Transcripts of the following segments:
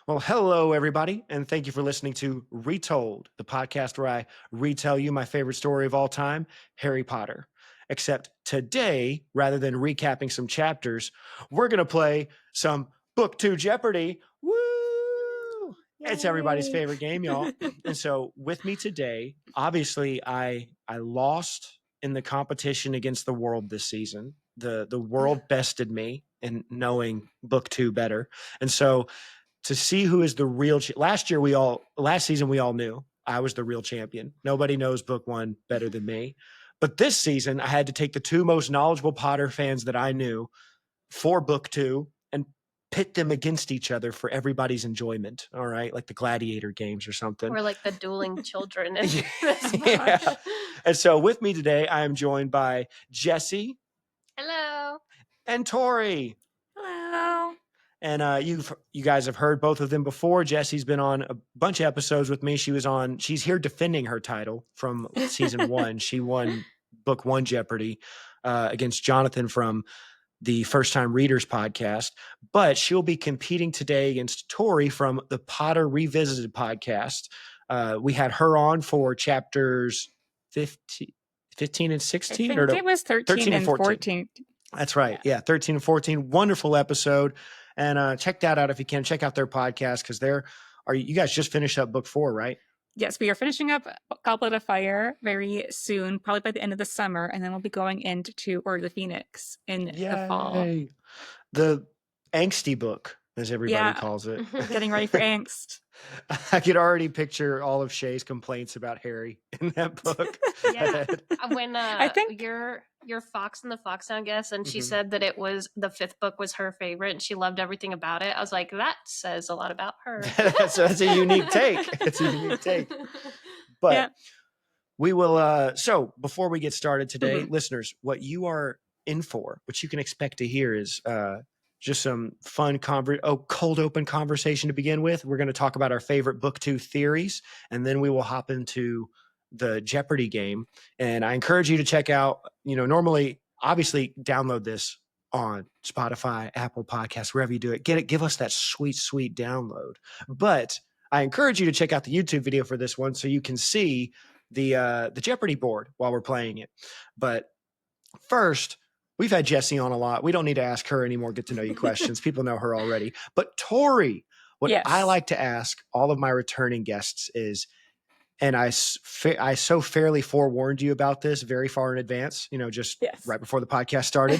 Well, hello, everybody, and thank you for listening to Retold, the podcast where I retell you my favorite story of all time, Harry Potter. Except today, rather than recapping some chapters, we're going to play some Book 2 Jeopardy. Woo! It's everybody's Yay. favorite game, y'all. And so with me today, obviously, I lost in the competition against the world this season. The world bested me in knowing Book 2 better. And so to see who is the real last season we all knew I was the real champion. Nobody knows book 1 better than me. But this season I had to take the two most knowledgeable Potter fans that I knew for book 2 and pit them against each other for everybody's enjoyment. All right, like the gladiator games or something. Or like the dueling children in this book. Yeah. And so with me today I am joined by Jessie. Hello. And Tori. Hello. And you guys have heard both of them before. Jessie's been on a bunch of episodes with me. She's here defending her title from season 1. She won book 1 Jeopardy against Jonathan from the First Time Readers podcast. But she'll be competing today against Tori from the Potter Revisited podcast. We had her on for chapters 15 and 16. I think it was 13 and 14. That's right. Yeah, 13 and 14. Wonderful episode. And check that out if you can. Check out their podcast because you guys just finished up book 4, right? Yes, we are finishing up Goblet of Fire very soon, probably by the end of the summer, and then we'll be going into Order of the Phoenix in the fall. The angsty book, as everybody calls it. Getting ready for angst. I could already picture all of Shay's complaints about Harry in that book. Yeah, when I think your Fox and the Foxhound guest, and she said that it was the 5th book was her favorite, and she loved everything about it. I was like, that says a lot about her. that's a unique take. It's a unique take. But we will. So before we get started today, listeners, what you are in for, what you can expect to hear is just some fun cold open conversation to begin with. We're going to talk about our favorite book 2 theories, and then we will hop into the Jeopardy game. And I encourage you to check out, normally, obviously download this on Spotify, Apple Podcasts, wherever you do it. Give us that sweet, sweet download. But I encourage you to check out the YouTube video for this one so you can see the Jeopardy board while we're playing it. But first, we've had Jessie on a lot. We don't need to ask her any more get-to-know-you questions. People know her already. But Tori, what I like to ask all of my returning guests is, and I so fairly forewarned you about this very far in advance, right before the podcast started.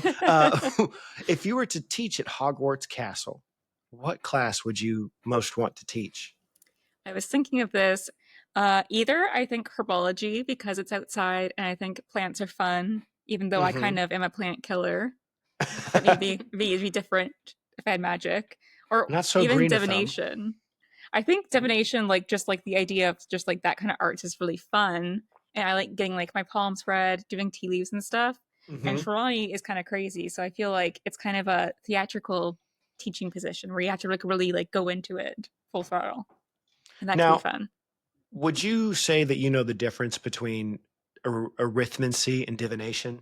If you were to teach at Hogwarts Castle, what class would you most want to teach? I was thinking of this. Either I think herbology because it's outside and I think plants are fun, even though I kind of am a plant killer. Maybe it'd be different if I had magic. Or not so even divination. I think divination, just the idea of just that kind of art is really fun. And I like getting my palms read, doing tea leaves and stuff. And Trelawney is kind of crazy. So I feel like it's kind of a theatrical teaching position where you have to really go into it full throttle. And that can be fun. Would you say that you know the difference between arithmancy and divination?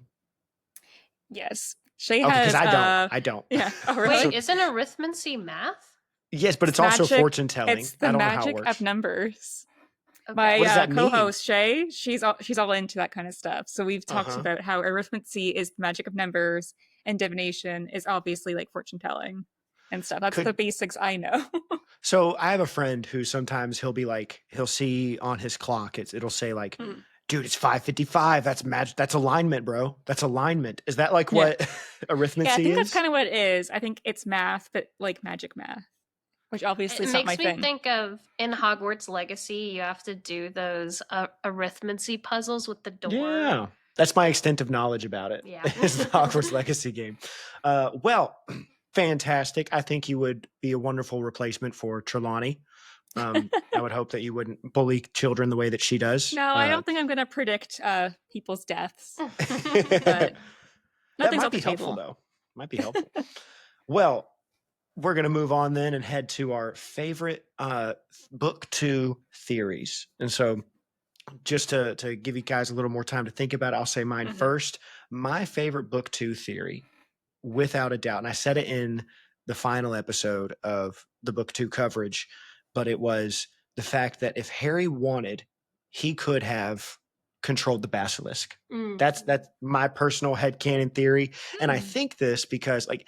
Yes. Shay has... Because I don't. Yeah. Oh, really? Wait, isn't arithmancy math? Yes, but it's also fortune telling. It's the magic of numbers. Okay. My co-host Shay, she's all into that kind of stuff. So we've talked about how arithmancy is the magic of numbers, and divination is obviously fortune telling and stuff. That's the basics I know. So I have a friend who sometimes he'll see on his clock it'll say dude, it's 5:55. That's magic. That's alignment, bro. That's alignment. Is that what arithmancy is? Yeah, I think that's kind of what it is. I think it's math, but magic math. Which obviously is not my thing. It makes me think of in Hogwarts Legacy, you have to do those arithmancy puzzles with the door. Yeah, that's my extent of knowledge about it. Yeah, it's the Hogwarts Legacy game. Well, fantastic. I think you would be a wonderful replacement for Trelawney. I would hope that you wouldn't bully children the way that she does. No, I don't think I'm going to predict people's deaths. But that might be helpful, though. Might be helpful. Well, we're going to move on then and head to our favorite book 2 theories. And so just to give you guys a little more time to think about it, I'll say mine first. My favorite book 2 theory, without a doubt, and I said it in the final episode of the book 2 coverage, but it was the fact that if Harry wanted, he could have controlled the basilisk. That's my personal headcanon theory. And I think this because like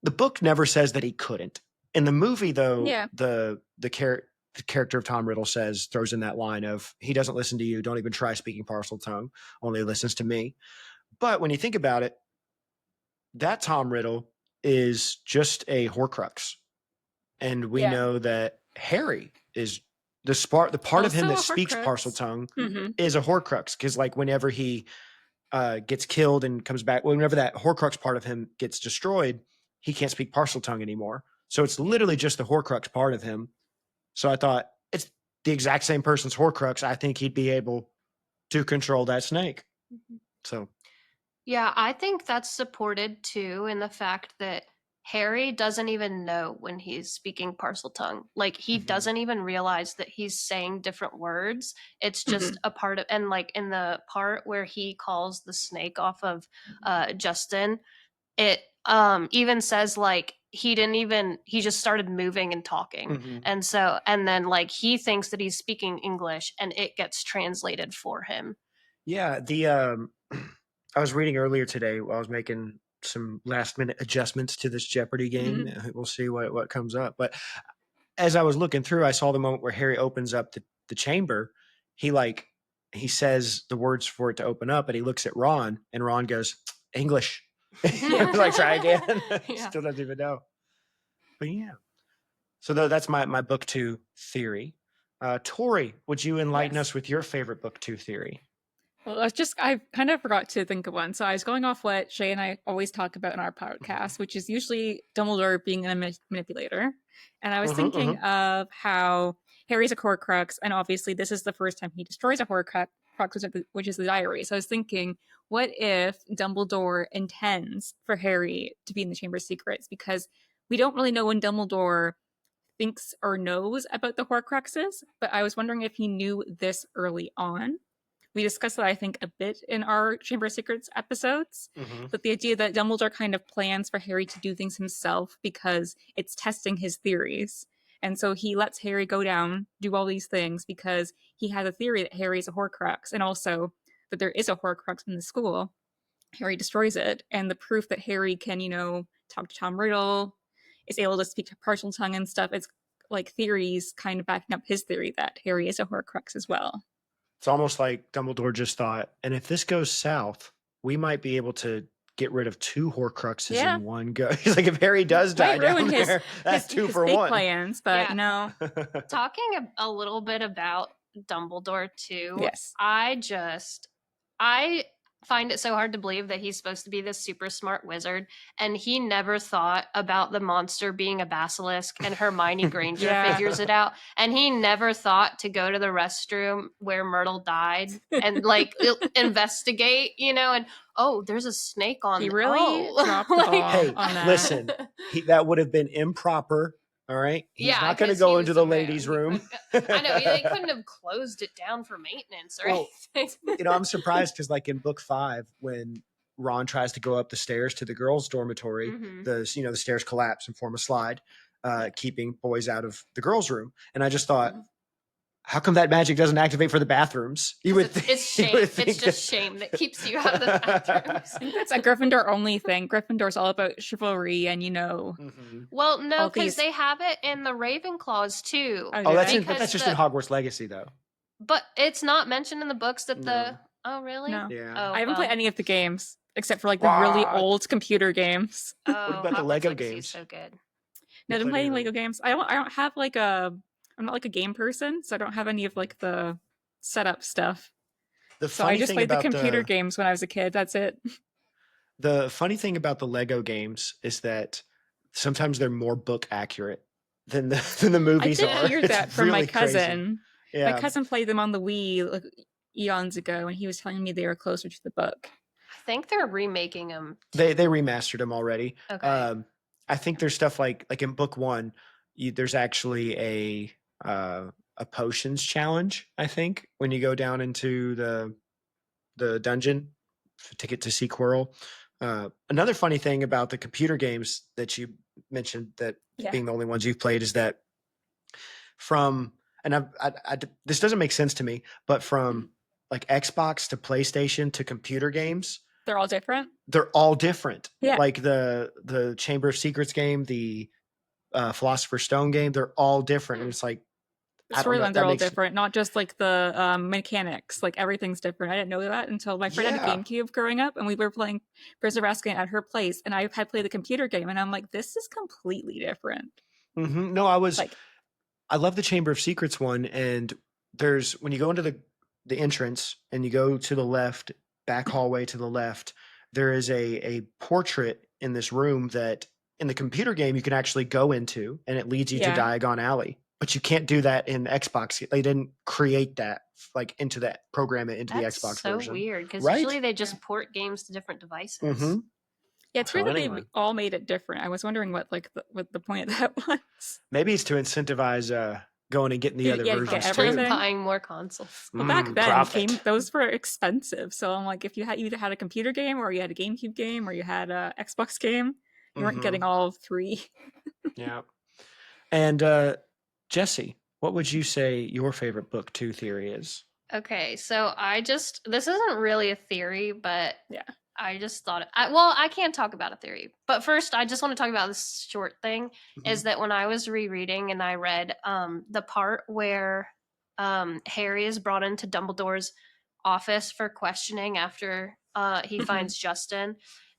the book never says that he couldn't. In the movie, though, the character of Tom Riddle throws in that line of, he doesn't listen to you, don't even try speaking Parseltongue, only listens to me. But when you think about it, that Tom Riddle is just a Horcrux. And we know that Harry is the part of him that speaks Parseltongue is a Horcrux. Because like whenever he gets killed and comes back, whenever that Horcrux part of him gets destroyed, he can't speak Parseltongue anymore. So it's literally just the Horcrux part of him. So I thought, it's the exact same person's Horcrux. I think he'd be able to control that snake. So yeah, I think that's supported too in the fact that Harry doesn't even know when he's speaking Parseltongue. Like he doesn't even realize that he's saying different words. It's just a part of, and like in the part where he calls the snake off of Justin, it even says like he just started moving and talking. And then like he thinks that he's speaking English and it gets translated for him. Yeah, I was reading earlier today while I was making some last minute adjustments to this Jeopardy game. We'll see what comes up. But as I was looking through, I saw the moment where Harry opens up the chamber. He says the words for it to open up, and he looks at Ron, and Ron goes, English. Like, try again. Still doesn't even know. But yeah. So that's my book 2 theory. Tori, would you enlighten us with your favorite book 2 theory? Well, I kind of forgot to think of one. So I was going off what Shay and I always talk about in our podcast, which is usually Dumbledore being a manipulator. And I was thinking of how Harry's a Horcrux, and obviously this is the first time he destroys a Horcrux, which is the diary. So I was thinking, what if Dumbledore intends for Harry to be in the Chamber of Secrets? Because we don't really know when Dumbledore thinks or knows about the Horcruxes, but I was wondering if he knew this early on. We discussed that, I think, a bit in our Chamber of Secrets episodes, but the idea that Dumbledore kind of plans for Harry to do things himself because it's testing his theories. And so he lets Harry go down, do all these things because he has a theory that Harry's a Horcrux, and also that there is a Horcrux in the school. Harry destroys it, and the proof that Harry can, talk to Tom Riddle, is able to speak to Parseltongue and stuff, it's like theories kind of backing up his theory that Harry is a Horcrux as well. It's almost like Dumbledore just thought, and if this goes south, we might be able to get rid of 2 Horcruxes in one go. He's like, if Harry does die down there, that's 2 for 1. Plans, but no. Talking a little bit about Dumbledore too. Yes. I find it so hard to believe that he's supposed to be this super smart wizard, and he never thought about the monster being a basilisk, and Hermione Granger figures it out, and he never thought to go to the restroom where Myrtle died and like investigate, and there's a snake on. He really dropped the ball on that. Listen, that would have been improper. All right. He's not going to go into the ladies' room. I know. They couldn't have closed it down for maintenance or anything. I'm surprised because like in book 5, when Ron tries to go up the stairs to the girls' dormitory, the stairs collapse and form a slide, keeping boys out of the girls' room. And I just thought, how come that magic doesn't activate for the bathrooms? It's shame. It's just shame that keeps you out of the bathrooms. I think that's a Gryffindor only thing. Gryffindor's all about chivalry and Well, no, because they have it in the Ravenclaws too. That's just in Hogwarts Legacy though. But it's not mentioned in the books that Oh, really? No. Yeah. Oh, I haven't played any of the games except for like the really old computer games. Oh, what about the Lego games? So good. No, I didn't play any Lego games. I don't have I'm not like a game person, so I don't have any of like the setup stuff. So I just played the computer games when I was a kid. That's it. The funny thing about the Lego games is that sometimes they're more book accurate than the movies are. I did hear that from my cousin. Crazy. Yeah. My cousin played them on the Wii like eons ago, and he was telling me they were closer to the book. I think they're remaking them. They remastered them already. Okay. I think there's stuff like in book 1, there's actually a potions challenge. I think when you go down into the dungeon to get to see Quirrell, Another funny thing about the computer games that you mentioned, that being the only ones you've played, is that this doesn't make sense to me, but from like Xbox to PlayStation to computer games, they're all different. They're all different. Yeah. Like the Chamber of Secrets game, the Philosopher's Stone game, they're all different. And it's like, the storylines are all different, not just like the mechanics. Like everything's different. I didn't know that until my friend had a GameCube growing up, and we were playing Prisoner of Azkaban at her place, and I had played the computer game, and I'm like, this is completely different. Mm-hmm. No, I love the Chamber of Secrets one, and when you go into the entrance and you go to the left, back hallway to the left, there is a portrait in this room that in the computer game you can actually go into, and it leads you to Diagon Alley. But you can't do that in Xbox. They didn't create that, like, program it into the Xbox version. That's so weird, because usually they just port games to different devices. Mm-hmm. Yeah, it's weird that they all made it different. I was wondering what the point of that was. Maybe it's to incentivize going and getting the other versions too. Buying more consoles. Well, back then, those were expensive. So I'm like, if you either had a computer game, or you had a GameCube game, or you had a Xbox game, you weren't getting all three. Yeah. And Jessie, what would you say your favorite book 2 theory is? Okay, so this isn't really a theory, but I just thought I can't talk about a theory. But first, I just want to talk about this short thing, is that when I was rereading and I read the part where Harry is brought into Dumbledore's office for questioning after he finds Justin,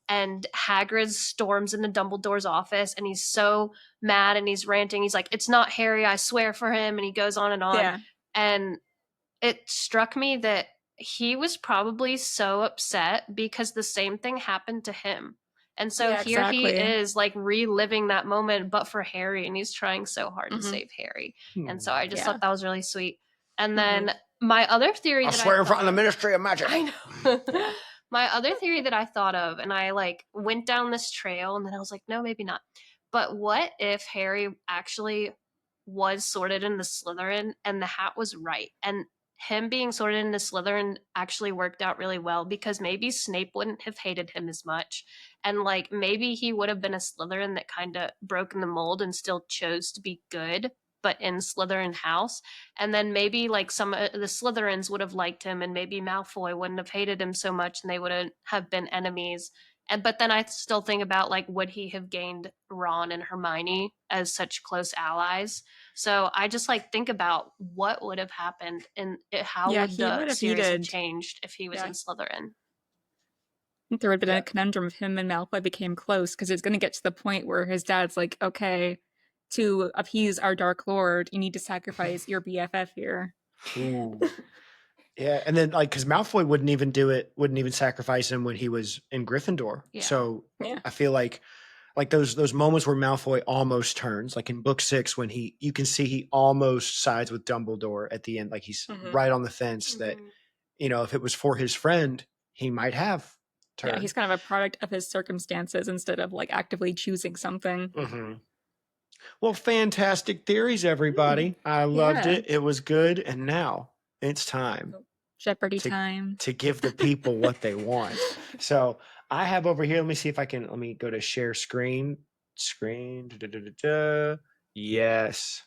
and Hagrid storms into Dumbledore's office, and he's so mad and he's ranting. He's like, "It's not Harry, I swear for him," and he goes on and on. Yeah. And it struck me that he was probably so upset because the same thing happened to him. And so here he is, like, reliving that moment, but for Harry, and he's trying so hard to save Harry. And so I just thought that was really sweet. And then my other theory, I swear in front of the Ministry of Magic. I know. My other theory that I thought of, and I like went down this trail, and then I was like, no, maybe not. But what if Harry actually was sorted into Slytherin and the hat was right? And him being sorted into Slytherin actually worked out really well, because maybe Snape wouldn't have hated him as much. And like maybe he would have been a Slytherin that kind of broke in the mold and still chose to be good, but in Slytherin house. And then maybe like some of the Slytherins would have liked him, and maybe Malfoy wouldn't have hated him so much, and they would have been enemies. But then I still think about, like, would he have gained Ron and Hermione as such close allies? So I just like think about what would have happened, and how would the series have changed if he was in Slytherin. I think there would have been a conundrum if him and Malfoy became close, because it's going to get to the point where his dad's like, okay, to appease our Dark Lord, you need to sacrifice your BFF here. Ooh. Yeah, and then like, because Malfoy wouldn't even sacrifice him when he was in Gryffindor. Yeah. So I feel like those moments where Malfoy almost turns, like in book 6, when you can see he almost sides with Dumbledore at the end, like he's right on the fence that, if it was for his friend, he might have turned. Yeah, he's kind of a product of his circumstances instead of like actively choosing something. Mm-hmm. Well, fantastic theories, everybody. I loved it. It was good. And now it's time. Jeopardy time. To give the people what they want. So I have over here, let me go to share screen. Yes.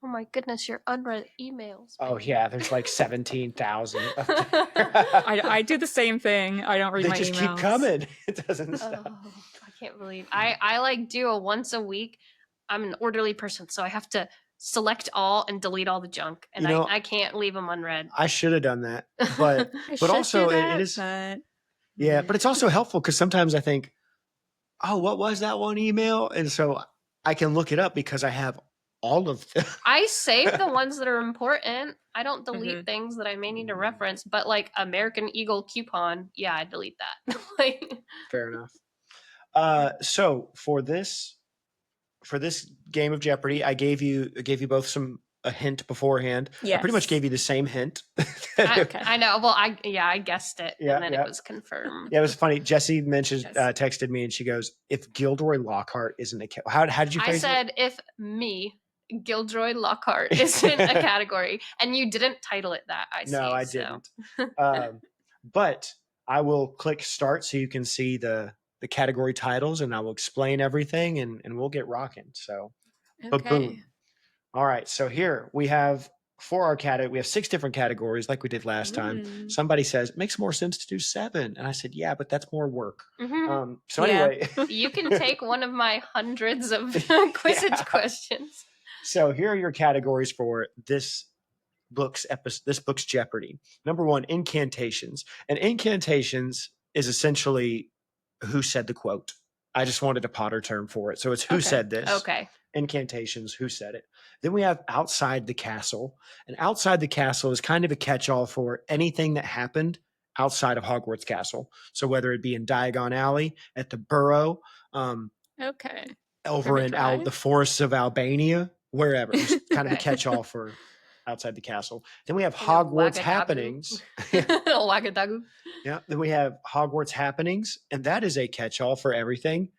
Oh my goodness, your unread emails. Oh yeah, there's like 17,000. I do the same thing. I don't read my emails. They just keep coming. It doesn't stop. I can't believe I like do a once a week. I'm an orderly person, so I have to select all and delete all the junk, and I can't leave them unread. I should have done that, but also it is but it's also helpful, because sometimes I think, oh, what was that one email? And so I can look it up because I have all of them. I save the ones that are important. I don't delete things that I may need to reference, but like American Eagle coupon, I delete that. Fair enough. So for this game of Jeopardy, I gave you both a hint beforehand. Yes. I pretty much gave you the same hint. I know. Well, I guessed it, and then it was confirmed. Yeah, it was funny. Jessie texted me, and she goes, "If Gilderoy Lockhart isn't a how did you phrase it?" I said, "If Gilderoy Lockhart isn't a category," and you didn't title it that. I didn't. But I will click start so you can see the category titles, and I will explain everything, and we'll get rocking. So, boom. All right. So here we have for our category, we have 6 different categories like we did last time. Somebody says it makes more sense to do 7. And I said, yeah, but that's more work. So anyway. You can take one of my hundreds of Quizage questions. So here are your categories for this book's Jeopardy. Number 1, incantations. And incantations is essentially who said the quote. I just wanted a Potter term for it. So it's who said this. Okay. Incantations, who said it. Then we have outside the castle. And outside the castle is kind of a catch-all for anything that happened outside of Hogwarts Castle. So whether it be in Diagon Alley, at the Burrow, over in the forests of Albania, wherever. It's kind of a catch-all for outside the castle. Then we have Hogwarts happenings. Yeah. Then we have Hogwarts happenings, and that is a catch-all for everything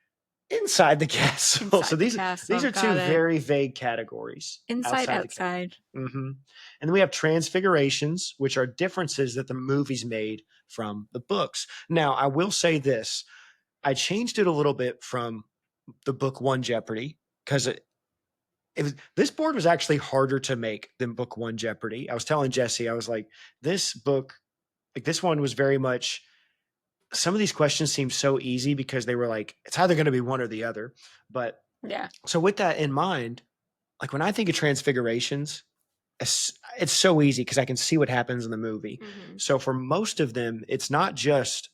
inside the castle. So these are 2 very vague categories. Outside. And then we have transfigurations, which are differences that the movies made from the books. Now, I will say this. I changed it a little bit from the book 1 Jeopardy because this board was actually harder to make than book 1 Jeopardy. I was telling Jessie, I was like, this book, like this one was very much, some of these questions seemed so easy because they were like, it's either going to be one or the other. But yeah. So with that in mind, like when I think of transfigurations, it's so easy because I can see what happens in the movie. So for most of them, it's not just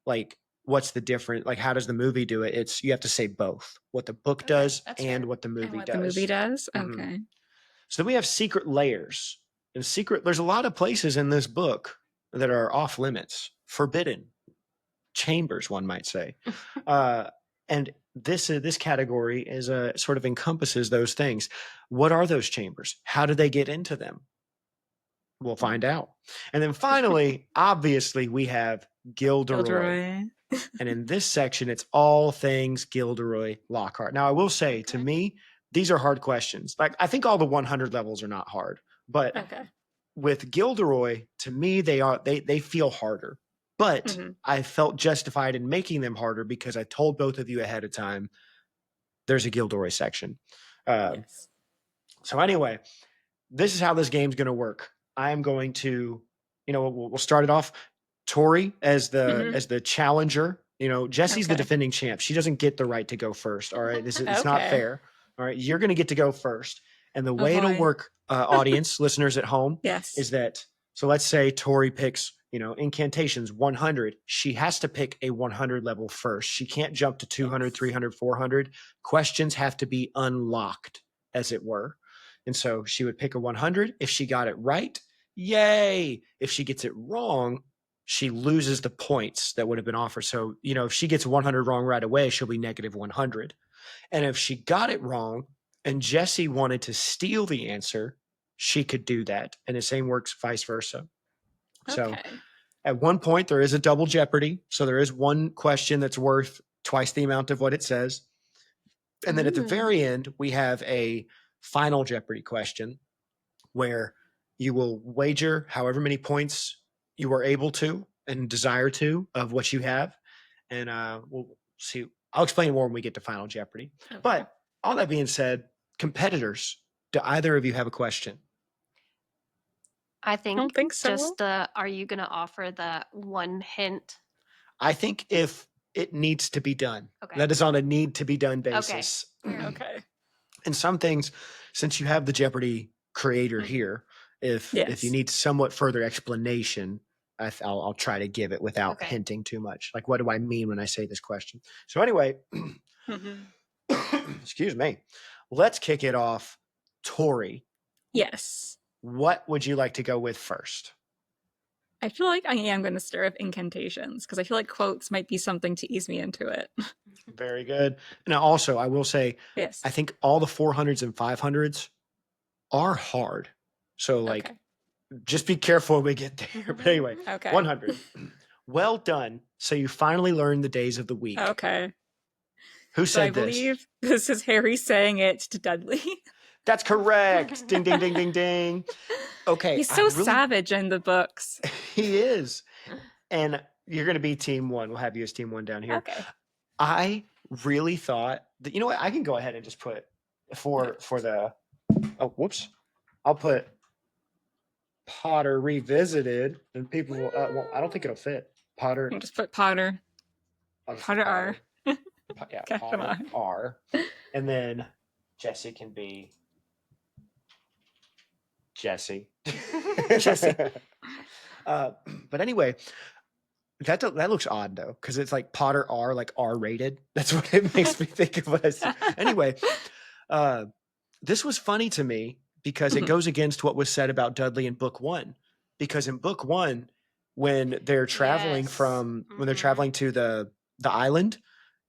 like, what's the difference? Like, how does the movie do it? It's, you have to say both what the book does and what the movie does. Okay. So then we have secret layers and there's a lot of places in this book that are off limits, forbidden chambers, one might say. And this category is sort of encompasses those things. What are those chambers? How do they get into them? We'll find out. And then finally, obviously, we have Gilderoy. And in this section, it's all things Gilderoy Lockhart. Now, I will say, to me, these are hard questions. Like, I think all the 100 levels are not hard, but with Gilderoy, to me, they feel harder. But I felt justified in making them harder because I told both of you ahead of time, there's a Gilderoy section. So anyway, this is how this game's going to work. I am going to, we'll start it off. Tori as the challenger. Jessie's the defending champ. She doesn't get the right to go first. All right. It's not fair. All right. You're going to get to go first. And the way it'll work, audience, listeners at home, is that, so let's say Tori picks, incantations 100. She has to pick a 100 level first. She can't jump to 200, 300, 400. Questions have to be unlocked, as it were. And so she would pick a 100. If she got it right, yay. If she gets it wrong, she loses the points that would have been offered. So, if she gets 100 wrong right away, she'll be negative 100. And if she got it wrong and Jessie wanted to steal the answer, she could do that. And the same works vice versa. So at one point, there is a double jeopardy. So there is one question that's worth twice the amount of what it says. And then at the very end, we have a final jeopardy question where you will wager however many points you are able to and desire to of what you have. And we'll see. I'll explain more when we get to Final Jeopardy. But all that being said, competitors, do either of you have a question? I don't think so. Just are you going to offer the one hint? I think if it needs to be done, that is on a need to be done basis. Okay. And some things, since you have the Jeopardy creator here, if you need somewhat further explanation, I'll try to give it without hinting too much. Like, what do I mean when I say this question? So anyway, excuse me. Let's kick it off. Tori. Yes. What would you like to go with first? I feel like I am going to stir up incantations because I feel like quotes might be something to ease me into it. Very good. And also, I will say, I think all the 400s and 500s are hard. So, just be careful when we get there. But anyway, 100. Well done. So you finally learned the days of the week. Okay. Who said this? I believe this is Harry saying it to Dudley. That's correct. Ding, ding, ding, ding, ding. Okay. He's so savage in the books. He is. And You're going to be team 1. We'll have you as team 1 down here. Okay. I really thought that, you know what? I can go ahead and just put for the, oh, whoops. I'll put Potter Revisited, and people will, well, I don't think it'll fit. Potter. You can just put Potter. I'll just Potter put R. Yeah, Okay, come Potter R. And then Jessie can be Jessie. Jessie. But anyway, that looks odd though, because it's like Potter R, like R rated. That's what it makes me think of us. Anyway, this was funny to me because it goes against what was said about Dudley in book 1. Because in book 1, when they're traveling when they're traveling to the island,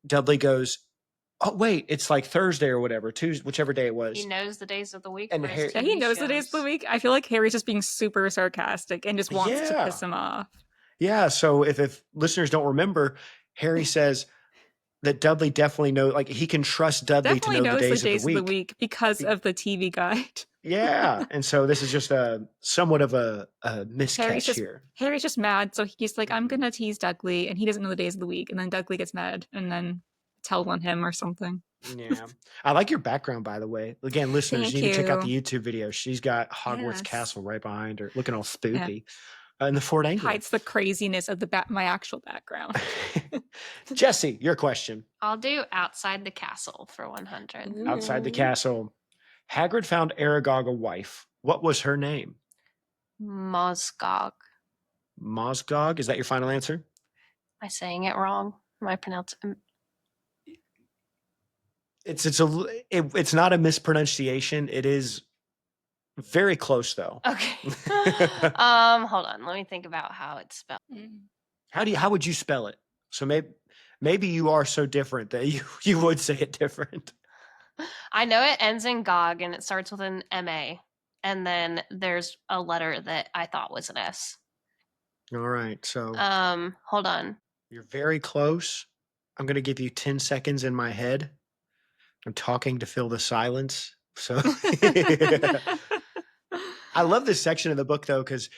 Dudley goes, "Oh wait, it's like Thursday or whatever, Tuesday, whichever day it was." He knows the days of the week. And for his Yeah, TV he knows the days of the shows. week. I feel like Harry's just being super sarcastic and just wants to Yeah. piss him off. Yeah. So if listeners don't remember, Harry says that Dudley definitely knows, like he can trust Dudley Definitely to know knows the days of the week. because of the TV guide. Yeah. And so this is just somewhat of a miscatch here. Harry's just mad, so he's like, I'm gonna tease Dudley, and he doesn't know the days of the week, and then Dudley gets mad, and then tell on him or something. Yeah. I like your background, by the way. Again, listeners, Thank you need to check out the you. YouTube video. She's got Hogwarts Yes. Castle right behind her, looking all spoopy. In the Fort Anglia. Hides the craziness of my actual background. Jessie, your question. I'll do outside the castle for 100. Outside the castle, Hagrid found Aragog a wife. What was her name? Mozgog. Mozgog? Is that your final answer? Am I saying it wrong? Am I pronouncing? It's not a mispronunciation. It is very close though. Okay. Hold on. Let me think about how it's spelled. How would you spell it? So maybe you are so different that you would say it different. I know it ends in Gog and it starts with an MA. And then there's a letter that I thought was an S. All right. So hold on. you're very close. I'm going to give you 10 seconds in my head. I'm talking to fill the silence. So I love this section of the book though, because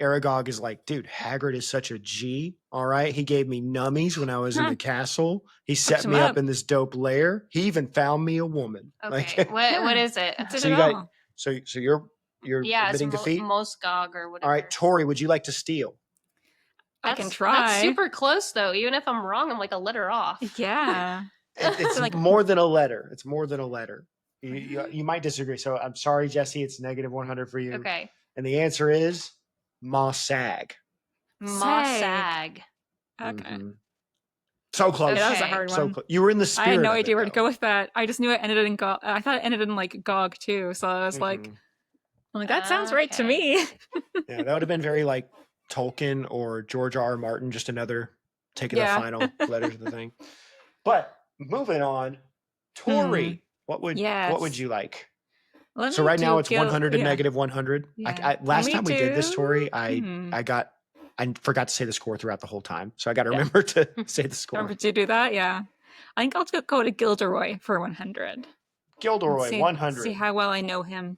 Aragog is like, dude, Hagrid is such a G. All right. He gave me nummies when I was in the castle. He set me up in this dope lair. He even found me a woman. Okay. What is it? So you're admitting defeat? Mozgog or whatever. All right, Tori, would you like to steal? I can try. That's super close though. Even if I'm wrong, I'm like a letter off. Yeah. It's like more than a letter. It's more than a letter. You might disagree. So I'm sorry, Jessie. It's negative 100 for you. Okay. And the answer is Mossag. Mossag. Okay. Mm-hmm. So close. Okay. That was a hard one. You were in the spirit. I had no of idea where to though. go with that. I just knew it ended in Gog. I thought it ended in like Gog too. So I was like, I'm like, that sounds right to me. Yeah, that would have been very like Tolkien or George R.R. Martin, just another taking the final letters of the thing. But moving on, Tori, what would you like? So right now it's 100 and negative 100. Yeah. Last time we did this, Tori, I forgot to say the score throughout the whole time. So I got to remember to say the score. Remember to do that? Yeah. I think I'll go to Gilderoy for 100. Gilderoy, 100. See how well I know him.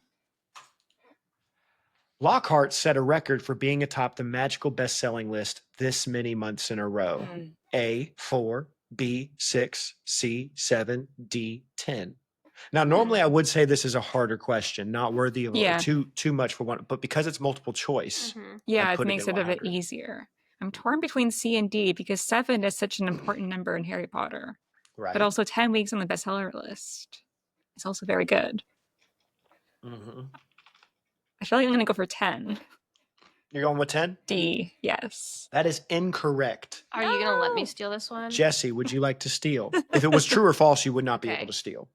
Lockhart set a record for being atop the magical best-selling list this many months in a row. A, 4, B, 6, C, 7, D, 10. Now, normally I would say this is a harder question, not worthy of too much for one, but because it's multiple choice. Yeah, it makes it a bit easier. I'm torn between C and D because 7 is such an important number in Harry Potter. Right. But also 10 weeks on the bestseller list. It's also very good. Mm-hmm. I feel like I'm going to go for 10. You're going with 10? D, yes. That is incorrect. Are you going to let me steal this one? Jessie, would you like to steal? If it was true or false, you would not be able to steal.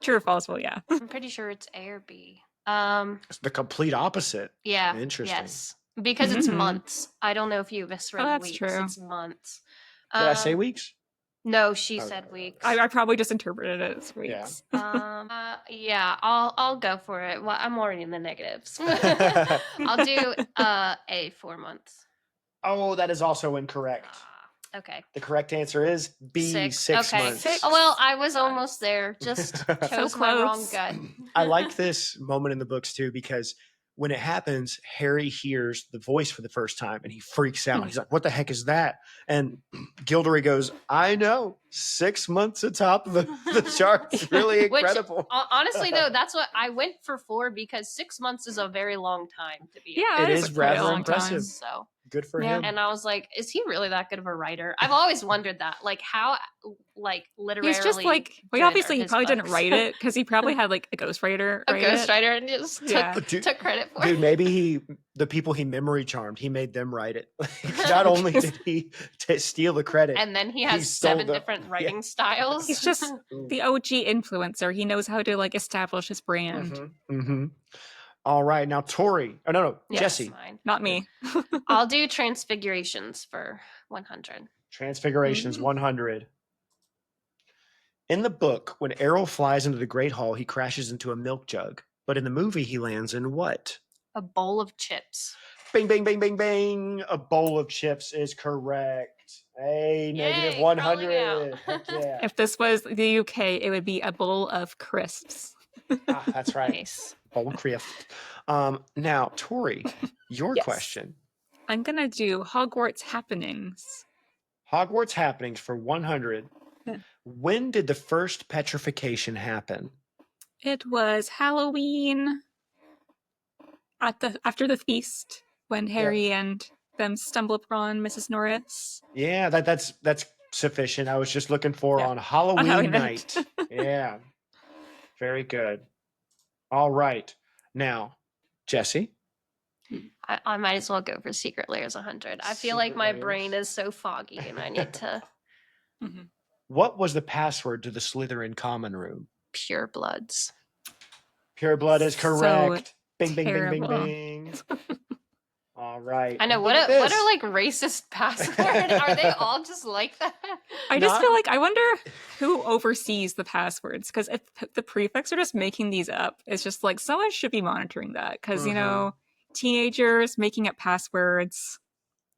True or false? Well, yeah. I'm pretty sure it's A or B. It's the complete opposite. Yeah. Interesting. Yes. Because it's months. I don't know if you misread weeks. True. It's months. Did I say weeks? No, she said weeks. I probably just interpreted it as weeks. Yeah, I'll go for it. Well, I'm already in the negatives. I'll do A, 4 months. Oh, that is also incorrect. Okay. The correct answer is B, 6 months. 6. Oh, well, I was almost there. Just chose my wrong gut. I like this moment in the books too, because when it happens, Harry hears the voice for the first time and he freaks out. He's like, what the heck is that? And Gilderoy goes, I know, 6 months atop the charts. Really incredible. Honestly, though, that's what I went for 4 because 6 months is a very long time to be. Yeah, it is quite a rather long impressive. time. So good for Yeah. him. And I was like, is he really that good of a writer? I've always wondered that. Like, how, like, literally. He's just like, well, good obviously are he his probably didn't books? write it because he probably had like a ghostwriter. A ghostwriter and just Yeah. took credit for Dude, it. maybe the people he memory charmed, he made them write it. Not only did he steal the credit, And then he has stole 7 the- different writing styles. He's just the OG influencer. He knows how to like establish his brand. Mm-hmm, mm-hmm. All right, now Tori. Oh no, Yes, Jessie. fine. Not me. I'll do Transfigurations for 100. Transfigurations 100. In the book, when Errol flies into the Great Hall, he crashes into a milk jug. But in the movie, he lands in what? A bowl of chips. Bing, bing, bing, bing, bing. A bowl of chips is correct. Hey, negative Yay, calling me out. 100. Heck yeah. If this was the UK, it would be a bowl of crisps. That's right. Nice. Bowl of crisps. Now, Tori, your Yes. question. I'm gonna do Hogwarts Happenings. Hogwarts Happenings for 100. Yeah. When did the first petrification happen? It was Halloween after the feast when Harry and them stumble upon Mrs. Norris. Yeah, that's sufficient. I was just looking for Yeah. on Halloween Halloween night. Yeah. Very good. All right. Now, Jessie. I might as well go for Secret Layers 100. I feel like Secret my Layers. brain is so foggy and I need to Mhm. What was the password to the Slytherin common room? pure bloods. Pure blood is So correct. Bing, bing, bing, bing, terrible. bing. All right. I know. Look What at are this. like racist passwords? Are they all just like that? I just Not- feel like I wonder who oversees the passwords, because if the prefects are just making these up, it's just like someone should be monitoring that, because you know, teenagers making up passwords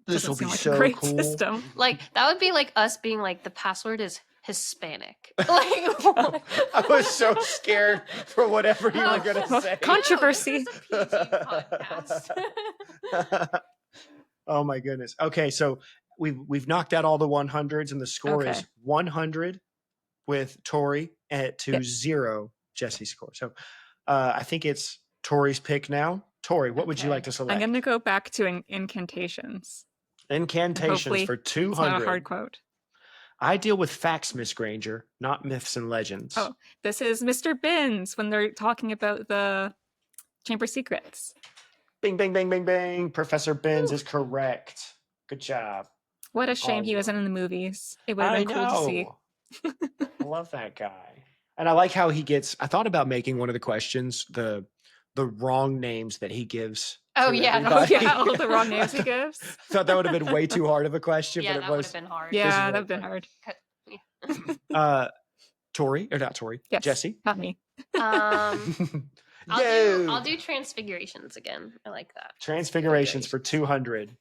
This doesn't will seem be like so a great cool. system. Like that would be like us being like the password is Hispanic. Like I was so scared for whatever you were going to Well, say. controversy. No, this is a PG podcast. Oh my goodness. Okay, so we've knocked out all the 100s and the score is Okay. 100 with Tori to Yep. 0 Jessie's score. So I think it's Tori's pick now. Tori, what would you Okay. like to select? I'm gonna go back to incantations. Incantations Hopefully for It's not a 200. hard quote. I deal with facts, Miss Granger, not myths and legends. Oh, this is Mr. Binns when they're talking about the Chamber of Secrets. Bing, bing, bing, bing, bing. Professor Binns is correct. Good job. What a shame he All wasn't in the movies. It would have I been cool to see. know. I love that guy. And I like how he gets, I thought about making one of the questions the wrong names that he gives. Oh, to yeah. Oh everybody. yeah, all the wrong names he gives. Thought that would have been way too hard of a question, Yeah, but that it would was. have been hard. Yeah, really that'd been hard. Tori, or not Tori, Yes, Jessie. not me. I'll do Transfigurations again. I like that. Transfigurations for 200.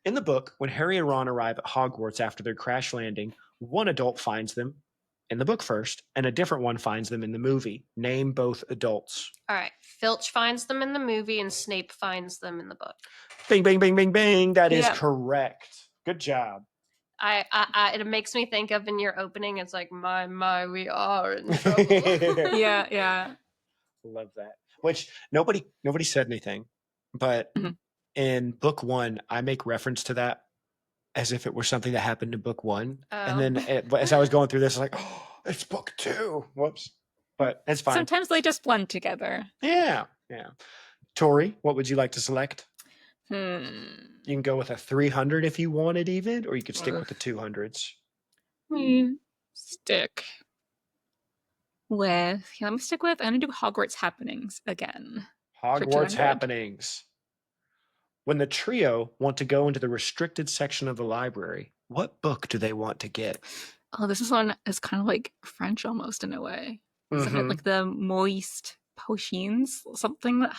In the book, when Harry and Ron arrive at Hogwarts after their crash landing, one adult finds them in the book first, and a different one finds them in the movie. Name both adults. All right. Filch finds them in the movie and Snape finds them in the book. Bing, bing, bing, bing, bing. That is Yeah. correct. Good job. It makes me think of in your opening, it's like, my, we are in trouble. Yeah. Love that. Which nobody said anything, but Mhm. in book 1, I make reference to that as if it were something that happened in book 1. And then as I was going through this, I was like, oh, it's book 2. Whoops. But it's fine. Sometimes they just blend together. Yeah. Tori, what would you like to select? Hmm. You can go with a 300 if you wanted even, or you could stick with the 200s. Stick with. Yeah, let me stick with. I'm gonna do Hogwarts Happenings again. Hogwarts 200. Happenings. When the trio want to go into the restricted section of the library, what book do they want to get? Oh, this is one is kind of like French almost in a way. Isn't it Mhm. like the moist potions? Something that.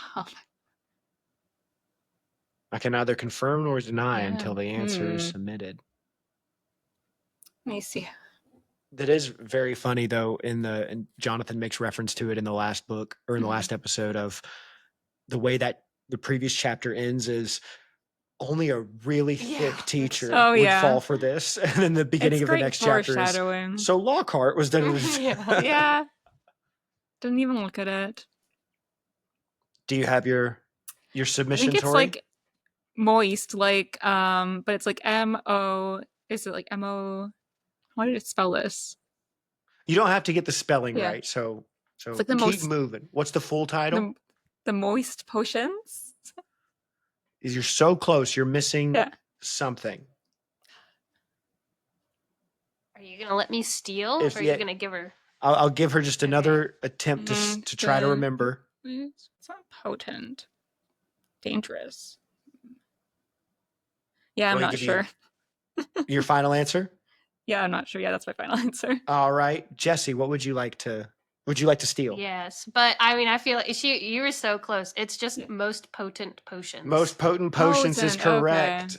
I can neither confirm nor deny Yeah. until the answer is submitted. Let me see. That is very funny though. And Jonathan makes reference to it in the last book or in the Mhm. last episode of the way that the previous chapter ends is only a really thick teacher Oh, would yeah. fall for this. And then the beginning It's of the great next chapter is, foreshadowing. so Lockhart was done. Yeah. Didn't even look at it. Do you have your I submission, think it's Tori? like moist, like but it's like M-O. Is it like M-O? How did it spell this? You don't have to get the spelling Yeah. right. So It's like the keep most- moving. What's the full title? The moist potions. You're so close. You're missing Yeah. something. Are you gonna let me steal, If or are yeah- you gonna give her? I'll give her just another attempt Mhm. to try to remember. It's not potent. Dangerous. Yeah, I'm Want me not to give you- sure. Your final answer? Yeah, I'm not sure. Yeah, that's my final answer. All right. Jessie, what would you like to steal? Yes, but I mean, I feel like you were so close. It's just most potent potions. Most potent potions is Potent, correct.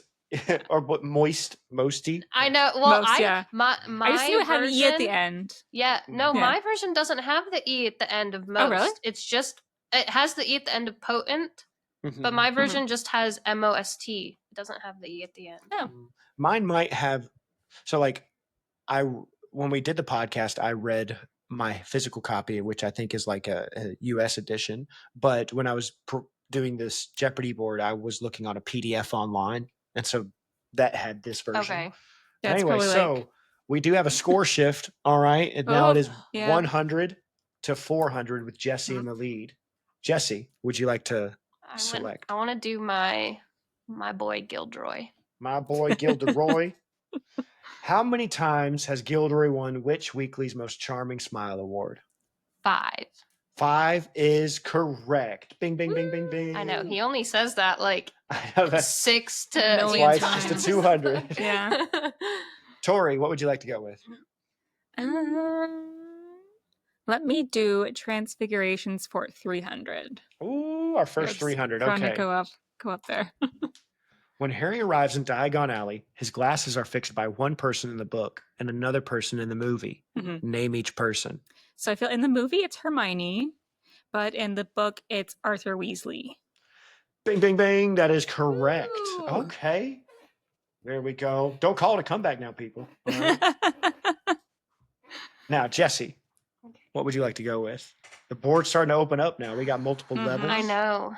Or what? Mosty? I know. Well, Most, yeah. my I just knew it had an E at the version- end. Yeah, no, Yeah. my version doesn't have the E at the end of most. Oh, really? It's just it has the E at the end of potent, Mhm. but my version just has MOST. It doesn't have the E at the end. Oh. Mine might have. So like, when we did the podcast, I read my physical copy, which I think is like a US edition. But when I was doing this Jeopardy board, I was looking on a PDF online, and so that had this version. Okay. Yeah, it's Anyway, probably so like, we do have a score shift. All right, and now it is yeah. 100 to 400 with Jessie in the lead. Jessie, would you like to select? I want to do my boy Gilderoy. My boy Gilderoy. How many times has Gilderoy won which weekly's most charming smile award? 5. 5 is correct. Bing, bing, bing, bing, bing. I know he only says that like I know that's 6 to Million why times. it's just a 200. Yeah. Tori, what would you like to go with? Let me do Transfigurations for 300. Ooh, our first Just 300. trying Okay. to go up there. When Harry arrives in Diagon Alley, his glasses are fixed by one person in the book and another person in the movie. Mhm. Name each person. So I feel in the movie it's Hermione, but in the book it's Arthur Weasley. Bing, bing, bing. That is correct. Ooh. Okay. There we go. Don't call it a comeback now, people. All right. Now, Jessie, what would you like to go with? The board's starting to open up now. We got multiple Mhm. levels. I know.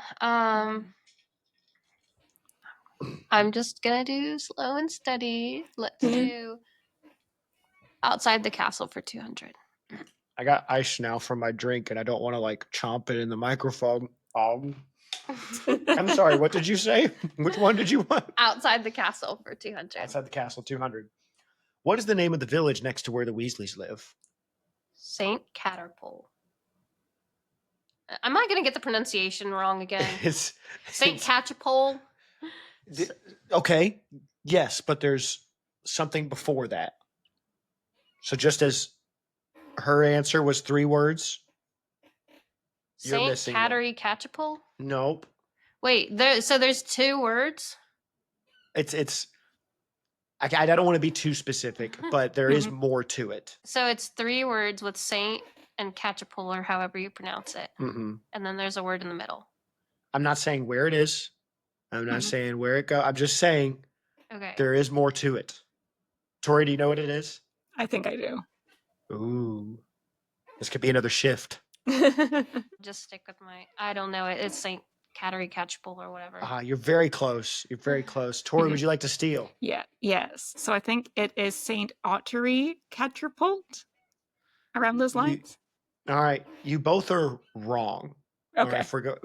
I'm just gonna do slow and steady. Let's do outside the castle for 200. I got ice now from my drink, and I don't want to like chomp it in the microphone. I'm sorry. What did you say? Which one did you want? Outside the castle for 200. Outside the castle, 200. What is the name of the village next to where the Weasleys live? Saint Caterpole. Am I gonna get the pronunciation wrong again? It's Saint Catchpole. Okay, yes, but there's something before that. So just as her answer was 3 words, you're Saint missing one. Cattery Catchpole. Nope. Wait, so there's 2 words. It's. I don't want to be too specific, but there is more to it. So it's 3 words with Saint and Catchpole, or however you pronounce it, Mm-mm. and then there's a word in the middle. I'm not saying where it is. I'm not saying where it goes. I'm just saying Okay. there is more to it. Tori, do you know what it is? I think I do. Ooh. This could be another shift. Just stick with my. I don't know. It's Saint Cattery Catchpole or whatever. You're very close. You're very close. Tori, would you like to steal? Yeah, yes. So I think it is Saint Ottery Catapult. Around those lines. All right. You both are wrong. Okay.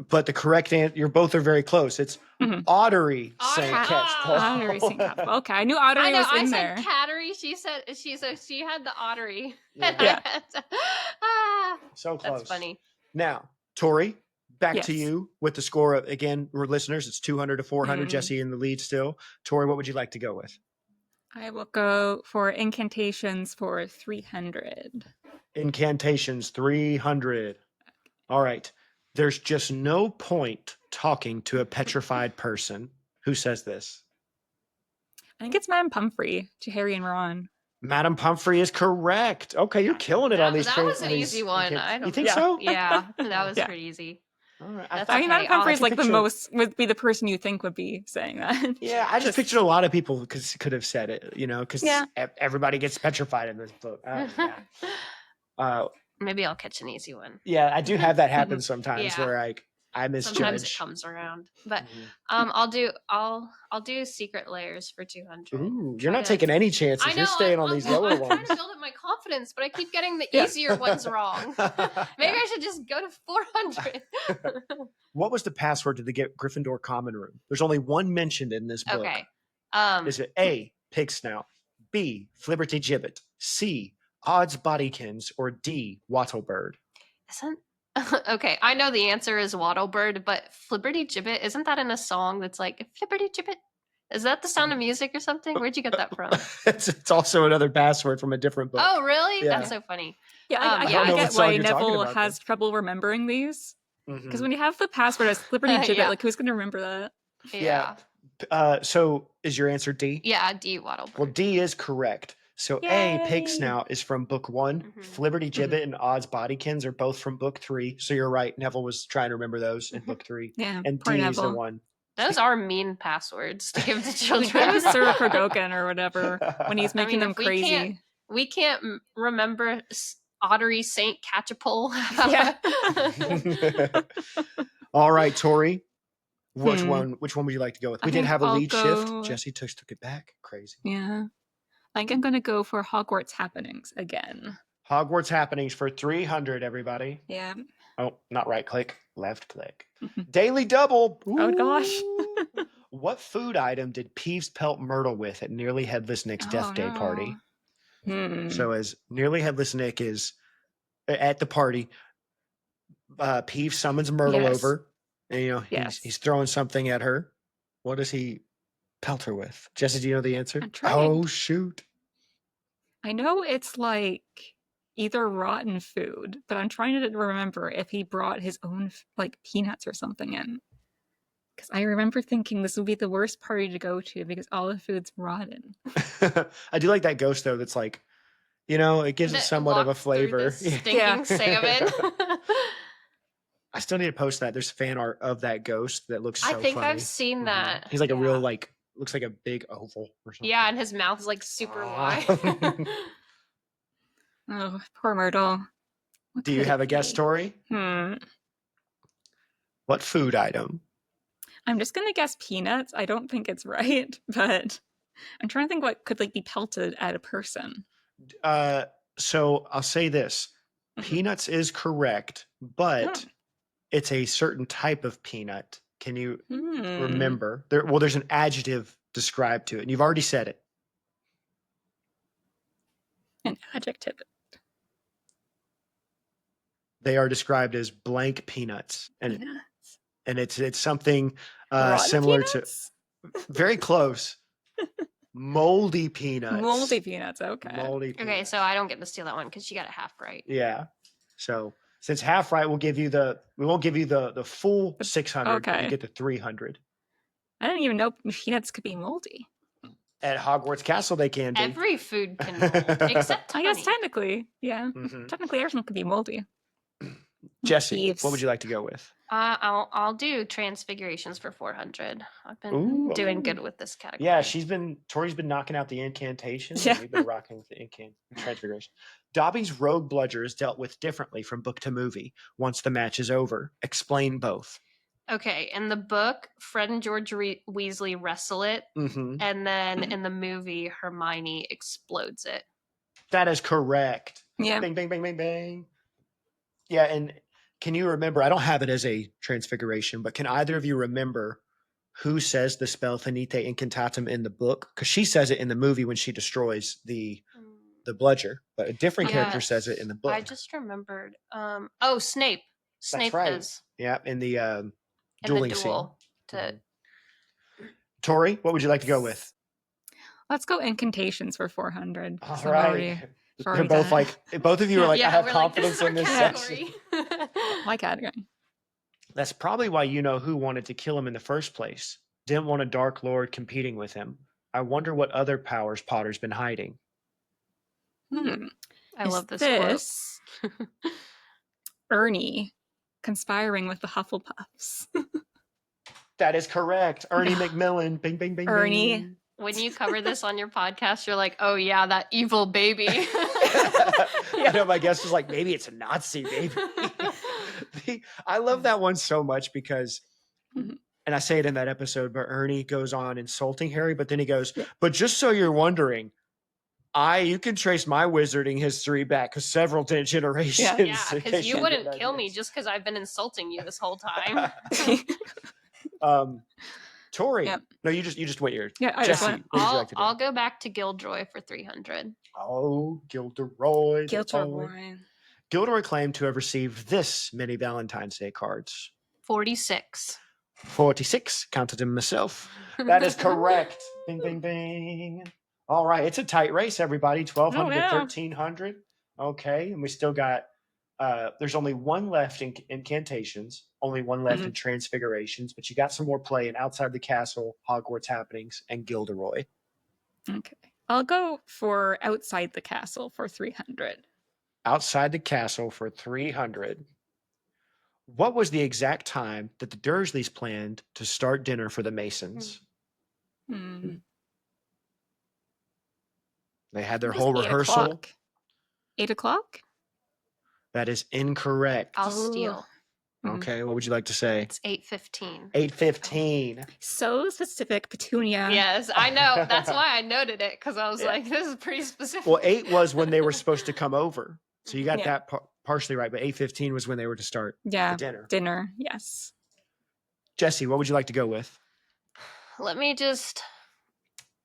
But the correct answer, you both are very close. It's Ottery St. Catchpole. Ottery St. Catapult. Okay, I knew Ottery I know. was I in said there. Cattery. She said she had the Ottery. And Yeah. I had to, So close. that's funny. Now, Tori, back to Yes. you with the score of, again, we're listeners, it's 200 to 400. Mhm. Jessie in the lead still. Tori, what would you like to go with? I will go for Incantations for 300. Incantations, 300. All right. There's just no point talking to a petrified person. Who says this? I think it's Madame Pumphrey to Harry and Ron. Madam Pumphrey is correct. Okay, you're killing it on these. That was an easy one. I don't You think Yeah. so? Yeah, that was Yeah. pretty easy. All right. That's I mean, okay. Madame Pomfrey is can like the picture- most would be the person you think would be saying that. Yeah, I just pictured a lot of people could have said it, because Yeah. everybody gets petrified in this book. Maybe I'll catch an easy one. Yeah, I do have that happen sometimes Yeah. where I misjudge. Sometimes it comes around, but I'll do secret layers for 200. Ooh, you're not taking any chances. I know, you're staying on these lower I'm trying ones. to build up my confidence, but I keep getting the Yeah. easier ones wrong. Maybe I should just go to 400. What was the password to the Gryffindor common room? There's only one mentioned in this book. Okay. Is it A, pig snout, B, flibberty gibbet, C, odds bodykins, or D, wattlebird? Isn't okay? I know the answer is Wattlebird, but Flibberty Gibbet, isn't that in a song that's like Flibberty Gibbet? Is that the Sound of Music or something? Where'd you get that from? it's also another password from a different book. Oh, really? Yeah. That's so funny. Yeah, I I don't know get what song why you're talking Neville about, has trouble remembering these. Mhm. Because when you have the password as Flibberty Gibbet, Yeah. like who's going to remember that? Yeah. So is your answer D? Yeah, D Wattlebird. Well, D is correct. So A, pig Yay. snout is from book 1. Mhm. Flibberty gibbet and odds bodykins are both from book 3. So you're right. Neville was trying to remember those in book 3. Yeah, And poor D is the Neville. one. Those are mean passwords to give to Like, children. that was Sir Krogokin or whatever when he's making them if crazy. we can't remember Ottery Saint Catchapole. Yeah. All right, Tori. Which Hmm. one would you like to go with? I We did think have a I'll lead go- shift. Jesse took it back. Crazy. Yeah. I think I'm going to go for Hogwarts Happenings again. Hogwarts Happenings for 300, everybody. Yeah. Oh, not right click, left click. Daily double. Oh, gosh. Ooh. What food item did Peeves pelt Myrtle with at Nearly Headless Nick's death day party? So as Nearly Headless Nick is at the party, Peeves summons Myrtle Yes. over, and Yes. he's throwing something at her. What does he pelt her with? Jesse, do you know the answer? I'm trying. Oh shoot! I know it's like either rotten food, but I'm trying to remember if he brought his own like peanuts or something in. Because I remember thinking this would be the worst party to go to because all the food's rotten. I do like that ghost though. That's like, it gives it somewhat of a Walked through flavor. this Stinking Yeah. salmon. I still need to post that. There's fan art of that ghost that looks so I think funny. I've seen Mhm. that. He's like a real Yeah. looks like a big oval or something. Yeah, and his mouth is like super Ah. wide. Oh, poor Myrtle. What Do you could have it a guess, be? Tori? What food item? I'm just gonna guess peanuts. I don't think it's right, but I'm trying to think what could be pelted at a person. So I'll say this: peanuts is correct, but it's a certain type of peanut. Can you remember? There's an adjective described to it, and you've already said it. An adjective. They are described as blank peanuts, and Peanuts. and it's something Rotten similar peanuts? to very close. Moldy peanuts. Moldy peanuts. Okay. Moldy Okay, peanuts. so I don't get to steal that one because she got it half right. Yeah. So since half right, we won't give you the full 600. But you Okay. get the 300. I didn't even know peanuts could be moldy. At Hogwarts Castle, they can be. Every food can mold, except I guess honey. technically, yeah. Mhm. Technically, everything could be moldy. Jesse, Thieves. what would you like to go with? I'll do transfigurations for 400. I've been Ooh. doing good with this category. Yeah, Tori's been knocking out the incantations. Yeah. And we've been rocking with the transfiguration. Dobby's rogue bludger is dealt with differently from book to movie. Once the match is over, explain both. Okay, in the book, Fred and George Weasley wrestle it, Mm-hmm. and then in the movie, Hermione explodes it. That is correct. Yeah. Bang, bang, bang, bang, bang. Yeah, and can you remember? I don't have it as a transfiguration, but can either of you remember who says the spell Finite Incantatem in the book? Because she says it in the movie when she destroys the bludger, but a different character says it in the book. I just remembered. Snape. Snape right. does Yeah, in the in dueling the scene. duel. To Tori, what would you like to go with? Let's go incantations for 400. All I've right. already They're both done it. both of you are like, I have we're confidence like, in this this is our section. category. My category. That's probably why you know who wanted to kill him in the first place. Didn't want a Dark Lord competing with him. I wonder what other powers Potter's been hiding. Hmm. I Is love this this Ernie, conspiring with the Hufflepuffs. That is correct. Ernie McMillan. Bing, bing, bing, Ernie. bing. When you cover this on your podcast, you're like, oh yeah, that evil baby. I know my guest was like, maybe it's a Nazi baby. I love that one so much because, and I say it in that episode, but Ernie goes on insulting Harry, but then he goes, but just so you're wondering, you can trace my wizarding history back several generations. Yeah, because you wouldn't kill me just because I've been insulting you this whole time. Tori. Yep. No, you just wait your. Yeah, Jesse, what would you like to do? I'll go back to Gilderoy for 300. Oh, Gilderoy. Gilderoy. Gilderoy claimed to have received this many Valentine's Day cards. 46. 46. Counted them myself. That is correct. Bing, bing, bing. All right. It's a tight race, everybody. 1,200 to 1,300. Okay. And we still got, there's only one left in incantations, only one left in transfigurations, but you got some more play in Outside the Castle, Hogwarts Happenings, and Gilderoy. Okay. I'll go for Outside the Castle for 300. Outside the Castle for 300. What was the exact time that the Dursleys planned to start dinner for the Masons? They had their whole rehearsal. 8 o'clock? That is incorrect. I'll steal. Okay, what would you like to say? It's 8:15. 8:15. So specific, Petunia. Yes, I know. That's why I noted it, because I was like, this is pretty specific. Well, 8 was when they were supposed to come over. So you got that partially right, but 8:15 was when they were to start the dinner. Dinner, yes. Jesse, what would you like to go with? Let me just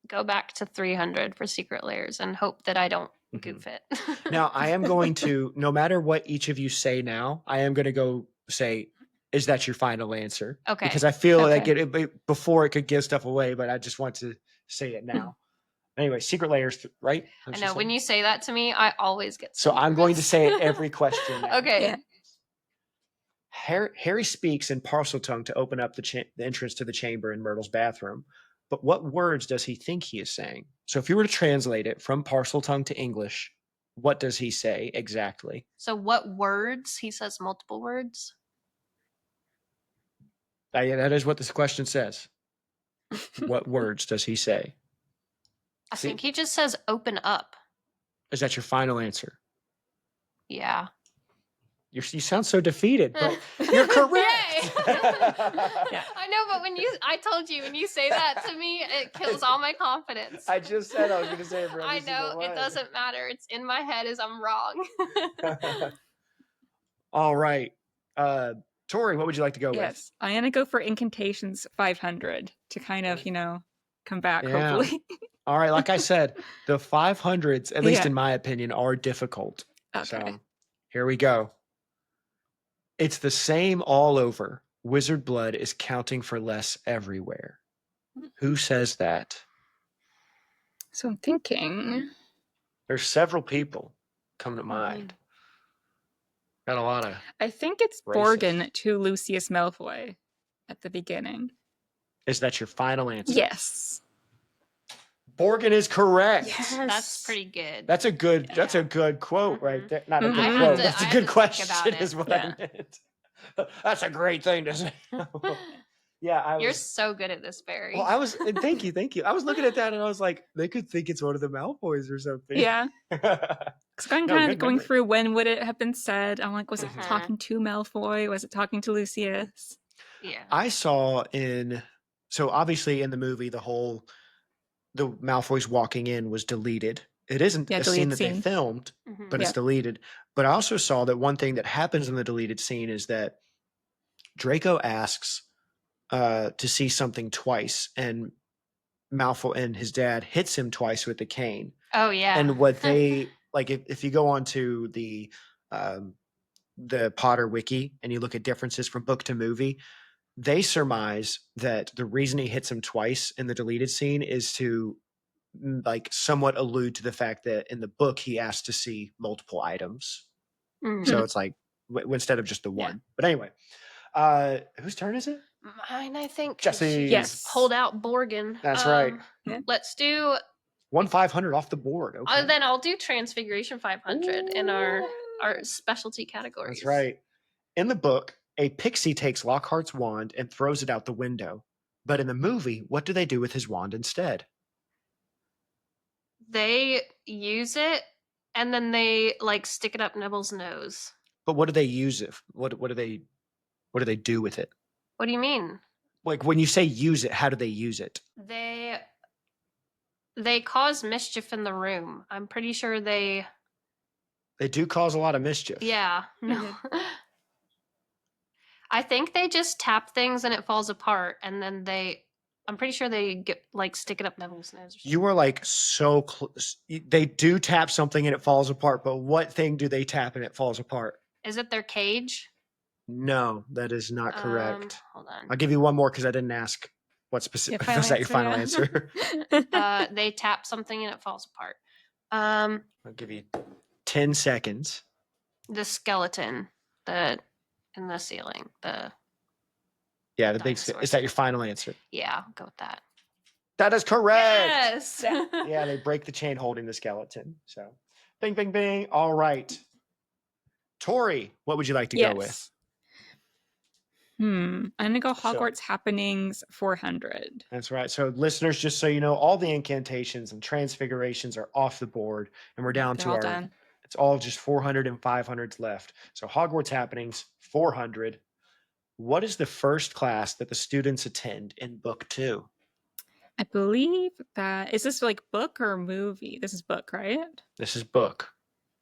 go back to 300 for Secret Layers and hope that I don't goof it. Now, I am going to, no matter what each of you say now, I am going to go say, is that your final answer? Okay. Because I feel like before it could give stuff away, but I just want to say it now. Anyway, Secret Layers, right? I know. When you say that to me, I always get so I'm going to say it every question now. Okay. Yeah. Harry speaks in Parseltongue to open up the entrance to the chamber in Myrtle's bathroom. But what words does he think he is saying? So if you were to translate it from Parseltongue to English, what does he say exactly? So what words? He says multiple words. Yeah, that is what this question says. What words does he say? I think he just says open up. Is that your final answer? Yeah. You sound so defeated, but you're correct. I know, but I told you, when you say that to me, it kills all my confidence. I just said I was going to say it for every I know, it doesn't matter. It's in my head as I'm wrong. All right. Tori, what would you like to go with? I'm going to go for Incantations 500 to kind of, come back, hopefully. All right. Like I said, the 500s, at least in my opinion, are difficult. Okay. So here we go. It's the same all over. Wizard blood is counting for less everywhere. Who says that? So I'm thinking. There's several people come to mind. Got a lot of. I think it's racist. Borgin to Lucius Malfoy at the beginning. Is that your final answer? Yes. Borgin is correct. Yes. That's pretty good. That's a good quote right there. Not a good I quote. to- That's I a had good to think question about it. is what I meant. That's a great thing to say. Yeah, You're so good at this, Barry. Well, thank you. I was looking at that and I was like, they could think it's one of the Malfoys or something. Yeah. Because I'm kind of going through when would it have been said. I'm like, was it talking to Malfoy? Was it talking to Lucius? Yeah. I saw so obviously in the movie, the Malfoys walking in was deleted. It isn't a scene that they filmed, but it's deleted. But I also saw that one thing that happens in the deleted scene is that Draco asks to see something twice, and Malfoy and his dad hits him twice with the cane. Oh yeah. And what they like, if you go on to the Potter wiki and you look at differences from book to movie, they surmise that the reason he hits him twice in the deleted scene is to like somewhat allude to the fact that in the book he asked to see multiple items. So it's like instead of just the one. But anyway, whose turn is it? Mine, I think. Jesse. Yes. Hold out Borgin. That's right. Let's do 500 off the board. Okay. Then I'll do Transfiguration 500 in our specialty categories. That's right. In the book, A pixie takes Lockhart's wand and throws it out the window. But in the movie, what do they do with his wand instead? They use it and then they like stick it up Nibble's nose. But what do they use it? What do they do with it? What do you mean? Like when you say use it, how do they use it? They cause mischief in the room. I'm pretty sure they do cause a lot of mischief. Yeah. No. I think they just tap things and it falls apart, and then I'm pretty sure they get like stick it up Neville's nose. You were like so close. They do tap something and it falls apart, but what thing do they tap and it falls apart? Is it their cage? No, that is not correct. Hold on. I'll give you one more because I didn't ask what specific. Was that your final answer? They tap something and it falls apart. I'll give you 10 seconds. The skeleton, in the ceiling. The big. Is that your final answer? Yeah, I'll go with that. That is correct. Yes. Yeah, they break the chain holding the skeleton. So, bing, bing, bing. All right. Tori, what would you like to go with? I'm going to go Hogwarts Happenings 400. That's right. So, listeners, just so you know, all the incantations and transfigurations are off the board, and we're down to done. It's all just 400 and 500s left. So, Hogwarts Happenings 400. What is the first class that the students attend in book 2? I believe that is this like book or movie? This is book, right? This is book.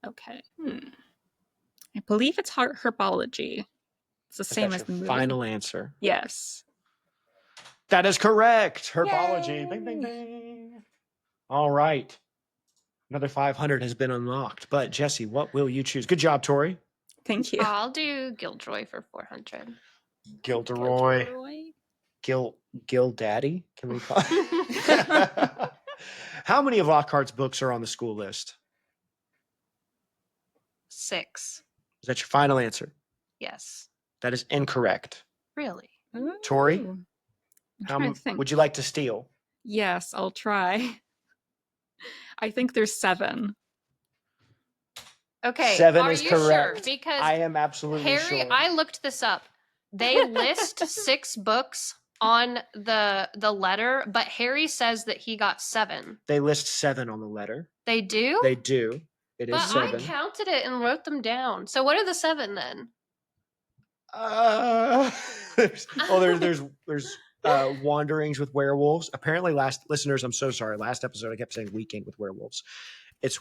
Okay. I believe it's herbology. It's the same as the movie. Final answer. Yes. That is correct. Herbology. Yay. Bing, bing, bing. All right. Another 500 has been unlocked. But Jessie, what will you choose? Good job, Tori. Thank you. I'll do Gilderoy for 400. Gilderoy. Gil Daddy? Can we call How many of Lockhart's books are on the school list? 6. Is that your final answer? Yes. That is incorrect. Really? Tori, how would you like to steal? Yes, I'll try. I think there's 7. Okay. 7 are is you correct. Sure? Because I am absolutely sure. I looked this up. They list 6 books on the letter, but Harry says that he got 7. They list 7 on the letter. They do? They do. It is but 7. I counted it and wrote them down. So what are the 7 then? There's wanderings with werewolves. Apparently, listeners, I'm so sorry. Last episode, I kept saying weekend with werewolves. It's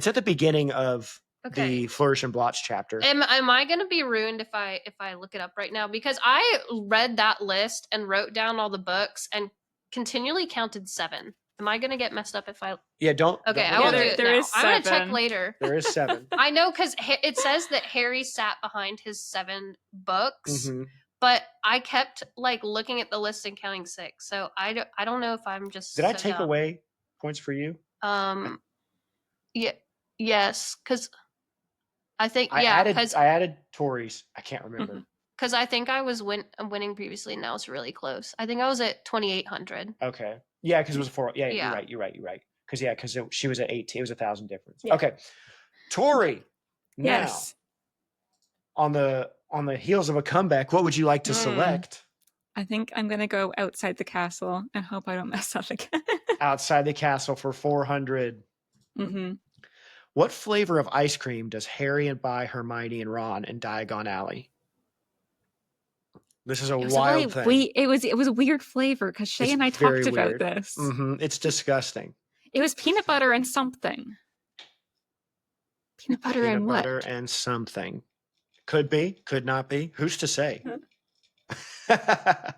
at the beginning of the Flourish and Blotch chapter. Am I going to be ruined if I look it up right now? Because I read that list and wrote down all the books and continually counted 7. Am I going to get messed up if I? Yeah, don't. Okay, don't I won't do it there now. is I'm going to check 7. later. There is 7. I know because it says that Harry sat behind his 7 books, Mm-hmm. but I kept like looking at the list and counting 6. So I don't know if I'm just. Did I take away points for you? Yeah, yes, because I think I added Tori's. I can't remember. Because I think I was winning previously, and now it's really close. I think I was at 2,800. Okay. Yeah, because it was a 4. Yeah, Yeah. You're right. Because she was at 18. It was 1,000 difference. Yeah. Okay. Tori. Yes. Now, on the heels of a comeback, what would you like to select? I think I'm going to go outside the castle and hope I don't mess up again. Outside the castle for 400. Mm-hmm. What flavor of ice cream does Harry buy Hermione and Ron in Diagon Alley? This is a wild thing. It was a weird flavor because Shay and I talked about this. Mm-hmm. It's disgusting. It was peanut butter and something. Peanut butter and what? Peanut butter and something. Could be, could not be. Who's to say? I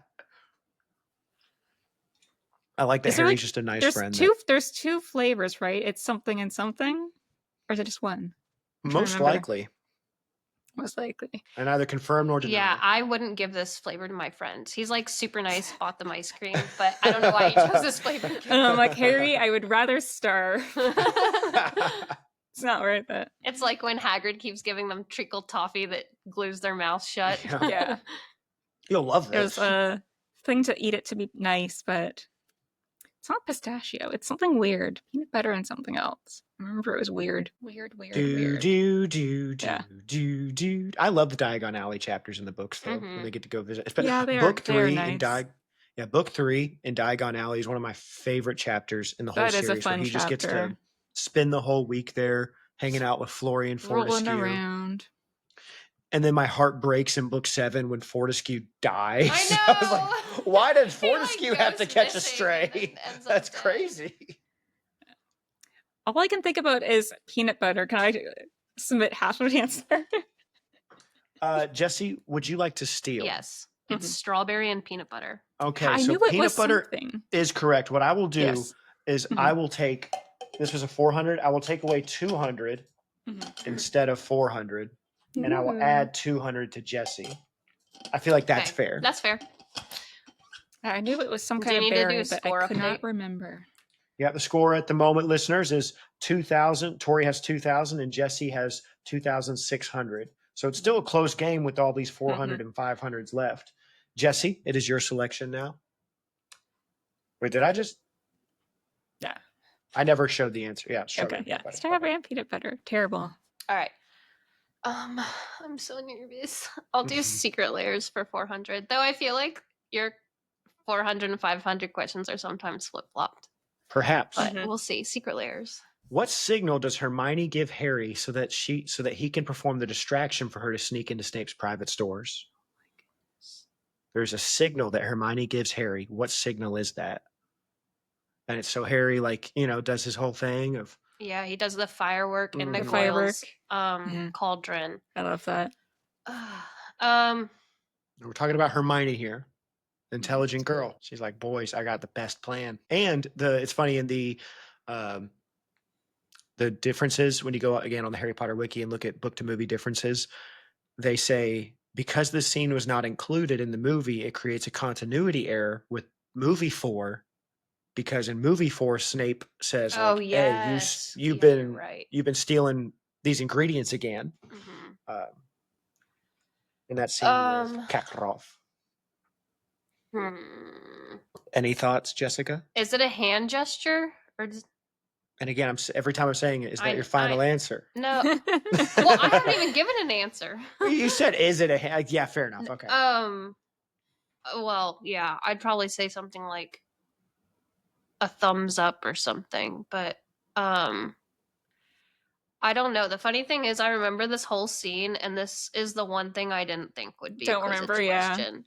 like that Harry's just a nice friend. There's 2 flavors, right? It's something and something? Or is it just one? Most likely. Most likely. And neither confirm nor deny. Yeah, I wouldn't give this flavor to my friend. He's like super nice, bought them ice cream, but I don't know why he chose this flavor. And I'm like, Harry, I would rather starve. It's not worth it. It's like when Hagrid keeps giving them treacle toffee that glues their mouth shut. Yeah. You'll love this. It was a thing to eat it to be nice, but it's not pistachio. It's something weird. Peanut butter and something else. I remember it was weird. Weird. I love the Diagon Alley chapters in the books, though, when they get to go visit. Yeah, they book are. three They're in nice. book 3 in Diagon Alley is one of my favorite chapters in the whole That is a series, where fun he just gets to chapter. spend the whole week there hanging out with Florian Rolling Fortescue. around. And then my heart breaks in book 7 when Fortescue dies. I know. I was like, why did He, like, Fortescue have to goes catch a missing stray? and then ends up That's dead. crazy. All I can think about is peanut butter. Can I submit half of the answer? Jesse, would you like to steal? Yes. It's strawberry and peanut butter. Okay, I so knew it peanut was butter something. is correct. What I will do Yes. is I will take, this was a 400, I will take away 200 instead of 400, and I will add 200 to Jesse. I feel like that's fair. That's fair. I knew it was some Do kind you of need to do berry, a but score I could not update? remember. Yeah, the score at the moment, listeners, is 2,000. Tori has 2,000 and Jesse has 2,600. So it's still a close game with all these 400 and 500s left. Jesse, it is your selection now. Wait, did I just? Yeah. I never showed the answer. Yeah, Okay, yeah. Strawberry and peanut butter. Terrible. All right. I'm so nervous. I'll do secret layers for 400. Though I feel like your 400 and 500 questions are sometimes flip-flopped. Perhaps. But we'll see. Secret layers. What signal does Hermione give Harry so that he can perform the distraction for her to sneak into Snape's private stores? There's a signal that Hermione gives Harry. What signal is that? And it's so Harry, does his whole thing of. Yeah, he does the firework in The McCoy's firework. cauldron. I love that. We're talking about Hermione here. Intelligent girl. She's like, boys, I got the best plan. And it's funny in the differences, when you go again on the Harry Potter wiki and look at book to movie differences, they say because this scene was not included in the movie, it creates a continuity error with movie 4, because in movie 4 Snape says, hey, you've been stealing these ingredients again. In that scene with Kakarov. Any thoughts, Jessica? Is it a hand gesture or? And again, every time I'm saying it, is that your final answer? No. Well, I haven't even given an answer. You said, "Is it a hand?" Yeah, fair enough. Okay. Well, yeah, I'd probably say something like a thumbs up or something, but I don't know. The funny thing is, I remember this whole scene, and this is the one thing I didn't think would be a question.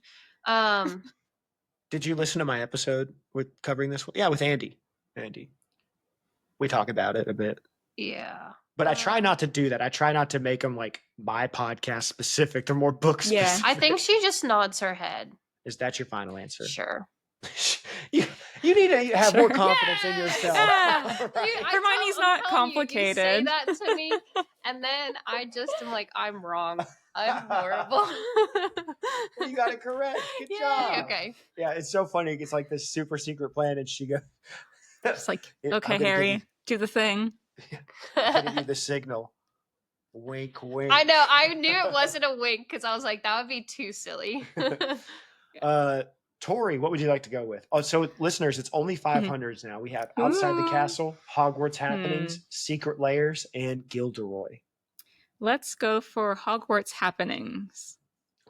Did you listen to my episode with covering this one? Yeah, with Andy. We talk about it a bit. Yeah. But I try not to do that. I try not to make them like my podcast specific. They're more book specific. Yeah. I think she just nods her head. Is that your final answer? Sure. you need to have more confidence in yourself. Hermione's not complicated. You say that to me, and then I just am like, I'm wrong. I'm horrible. Well, you got it correct. Good job. Okay. Yeah, it's so funny. It's like this super secret plan, and she goes, "It's like, okay, Harry, do the thing." I'm gonna do the signal. Wink, wink. I know. I knew it wasn't a wink because I was like, that would be too silly. Tori, what would you like to go with? Oh, so listeners, it's only 500s now. We have Outside the Castle, Hogwarts Happenings, Secret Layers, and Gilderoy. Let's go for Hogwarts Happenings.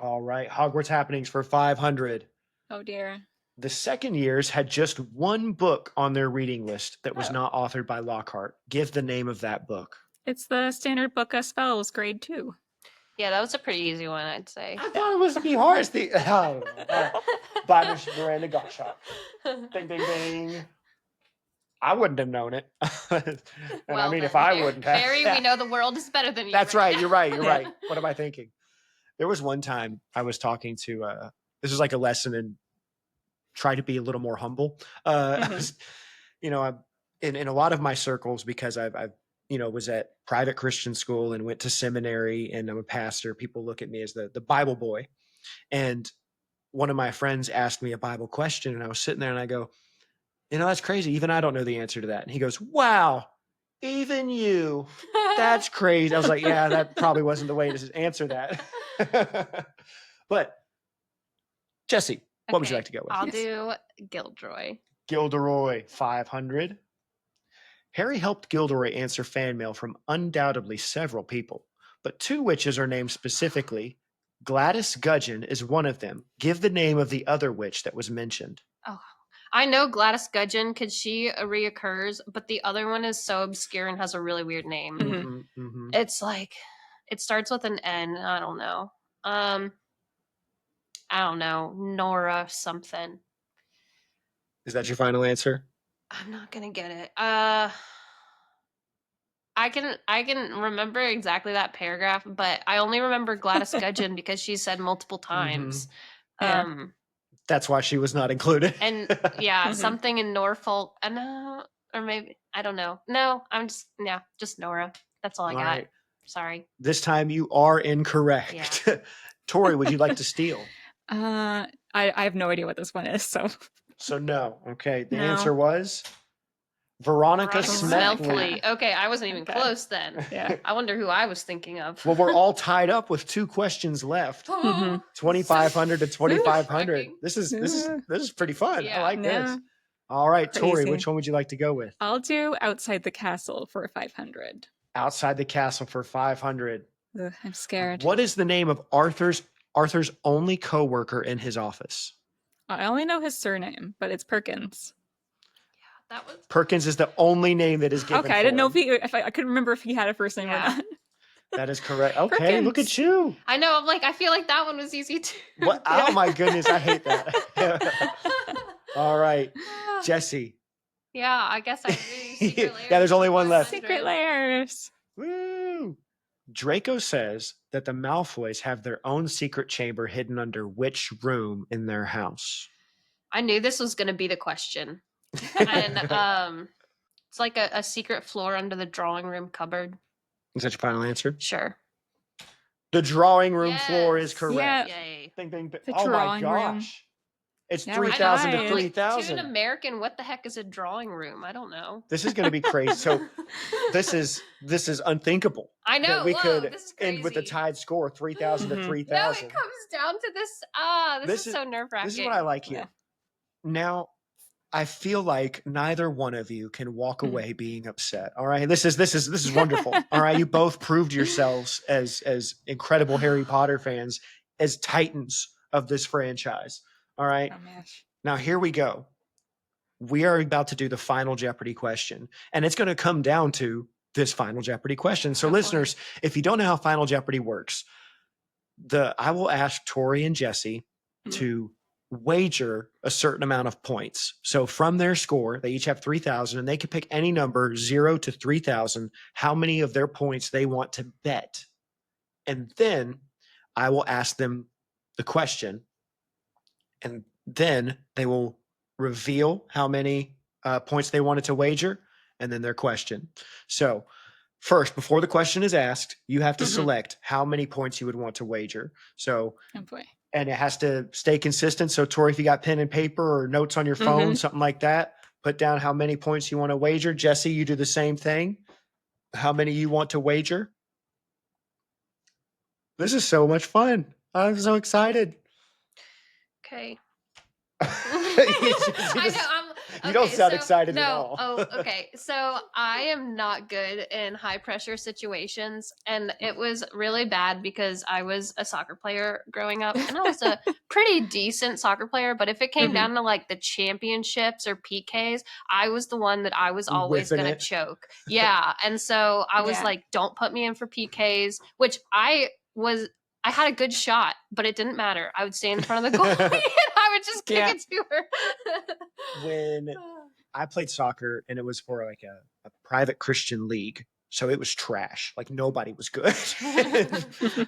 All right, Hogwarts Happenings for 500. Oh dear. The second years had just one book on their reading list that was not authored by Lockhart. Give the name of that book. It's the Standard Book of Spells, grade 2. Yeah, that was a pretty easy one, I'd say. I thought it was be hard. By Miss Miranda Gottschalk. Ding, ding, ding. I wouldn't have known it. If I wouldn't have. Harry, we know the world is better than you. That's right. You're right. You're right. What am I thinking? There was one time I was talking to, this was like a lesson in try to be a little more humble. I was, in a lot of my circles, because I've was at private Christian school and went to seminary and I'm a pastor, people look at me as the Bible boy. And one of my friends asked me a Bible question and I was sitting there and I go, that's crazy. Even I don't know the answer to that. And he goes, wow, even you, that's crazy. I was like, yeah, that probably wasn't the way to answer that. But Jesse, what would you like to go with? I'll do Gilderoy. Gilderoy, 500. Harry helped Gilderoy answer fan mail from undoubtedly several people, but 2 witches are named specifically. Gladys Gudgeon is one of them. Give the name of the other witch that was mentioned. Oh, I know Gladys Gudgeon because she reoccurs, but the other one is so obscure and has a really weird name. It's like, it starts with an N. I don't know. I don't know. Nora something. Is that your final answer? I'm not gonna get it. I can remember exactly that paragraph, but I only remember Gladys Gudgeon because she said multiple times. Yeah. That's why she was not included. And yeah, something in Norfolk. Or maybe I don't know. No, I'm just Nora. That's all I got. Right. Sorry. This time you are incorrect. Yeah. Tori, would you like to steal? I have no idea what this one is, so. So no. Okay. The No. answer was Veronica Smeltley. Okay, I wasn't even close then. Yeah. I wonder who I was thinking of. Well, we're all tied up with 2 questions left. 2,500 to 2,500. This is pretty fun. I like this. All right, Tori, Crazy. which one would you like to go with? I'll do Outside the Castle for 500. Outside the Castle for 500. Ugh, I'm scared. What is the name of Arthur's only coworker in his office? I only know his surname, but it's Perkins. That was Perkins is the only name that is given. Okay, I didn't know if I couldn't remember if he had a first name or not. That is correct. Okay, look at you. I know. I'm like, I feel like that one was easy too. What? Yeah. Oh my goodness, I hate that. All right, Jessie. Yeah, I guess I do. Secret Lair. Yeah, there's only one left. Secret Lairs. Woo! Draco says that the Malfoys have their own secret chamber hidden under which room in their house? I knew this was going to be the question. And it's like a secret floor under the drawing room cupboard. Is that your final answer? Sure. The drawing room floor is Yes. correct. Yeah. Yay. Bing, bing, bing. The Oh my drawing room. gosh. It's Yeah, we're 3,000 to tied. 3,000. To an American, what the heck is a drawing room? I don't know. This is going to be crazy. So this is unthinkable. I know. That we Whoa, could this is end with a crazy. tied score, 3,000 to Mhm. 3,000. No, it comes down to this. This is so nerve-wracking. This is what I like here. Yeah. Now, I feel like neither one of you can walk Mhm. away being upset. All right, this is wonderful. All right, you both proved yourselves as incredible Harry Potter fans, as titans of this franchise. All right, Oh, gosh. now here we go. We are about to do the final Jeopardy question, and it's going to come down to this final Jeopardy question. So, Oh, boy. listeners, if you don't know how Final Jeopardy works, I will ask Tori and Jessie Mhm. to wager a certain amount of points. So from their score, they each have 3,000 and they can pick any number 0 to 3,000, how many of their points they want to bet. And then I will ask them the question, and then they will reveal how many points they wanted to wager, and then their question. So first, before the question is asked, you have to Mhm. select how many points you would want to wager. So Oh, boy. and it has to stay consistent. So, Tori, if you got pen and paper or notes on your phone, something like that, put down how many points you want to wager. Jessie, you do the same thing. How many you want to wager? This is so much fun. I'm so excited. Okay. You I just- know. you don't sound excited no, at all. Oh, okay. So I am not good in high pressure situations, and it was really bad because I was a soccer player growing up, and I was a pretty decent soccer player. But if it came Mhm. down to like the championships or PKs, I was the one that I was always Whipping going it. to choke. Yeah, and so I was Yeah. like, "Don't put me in for PKs," which I had a good shot, but it didn't matter. I would stand in front of the goalie and I would just kick Yeah. it to her. When I played soccer and it was for like a private Christian league. So it was trash. Like nobody was good.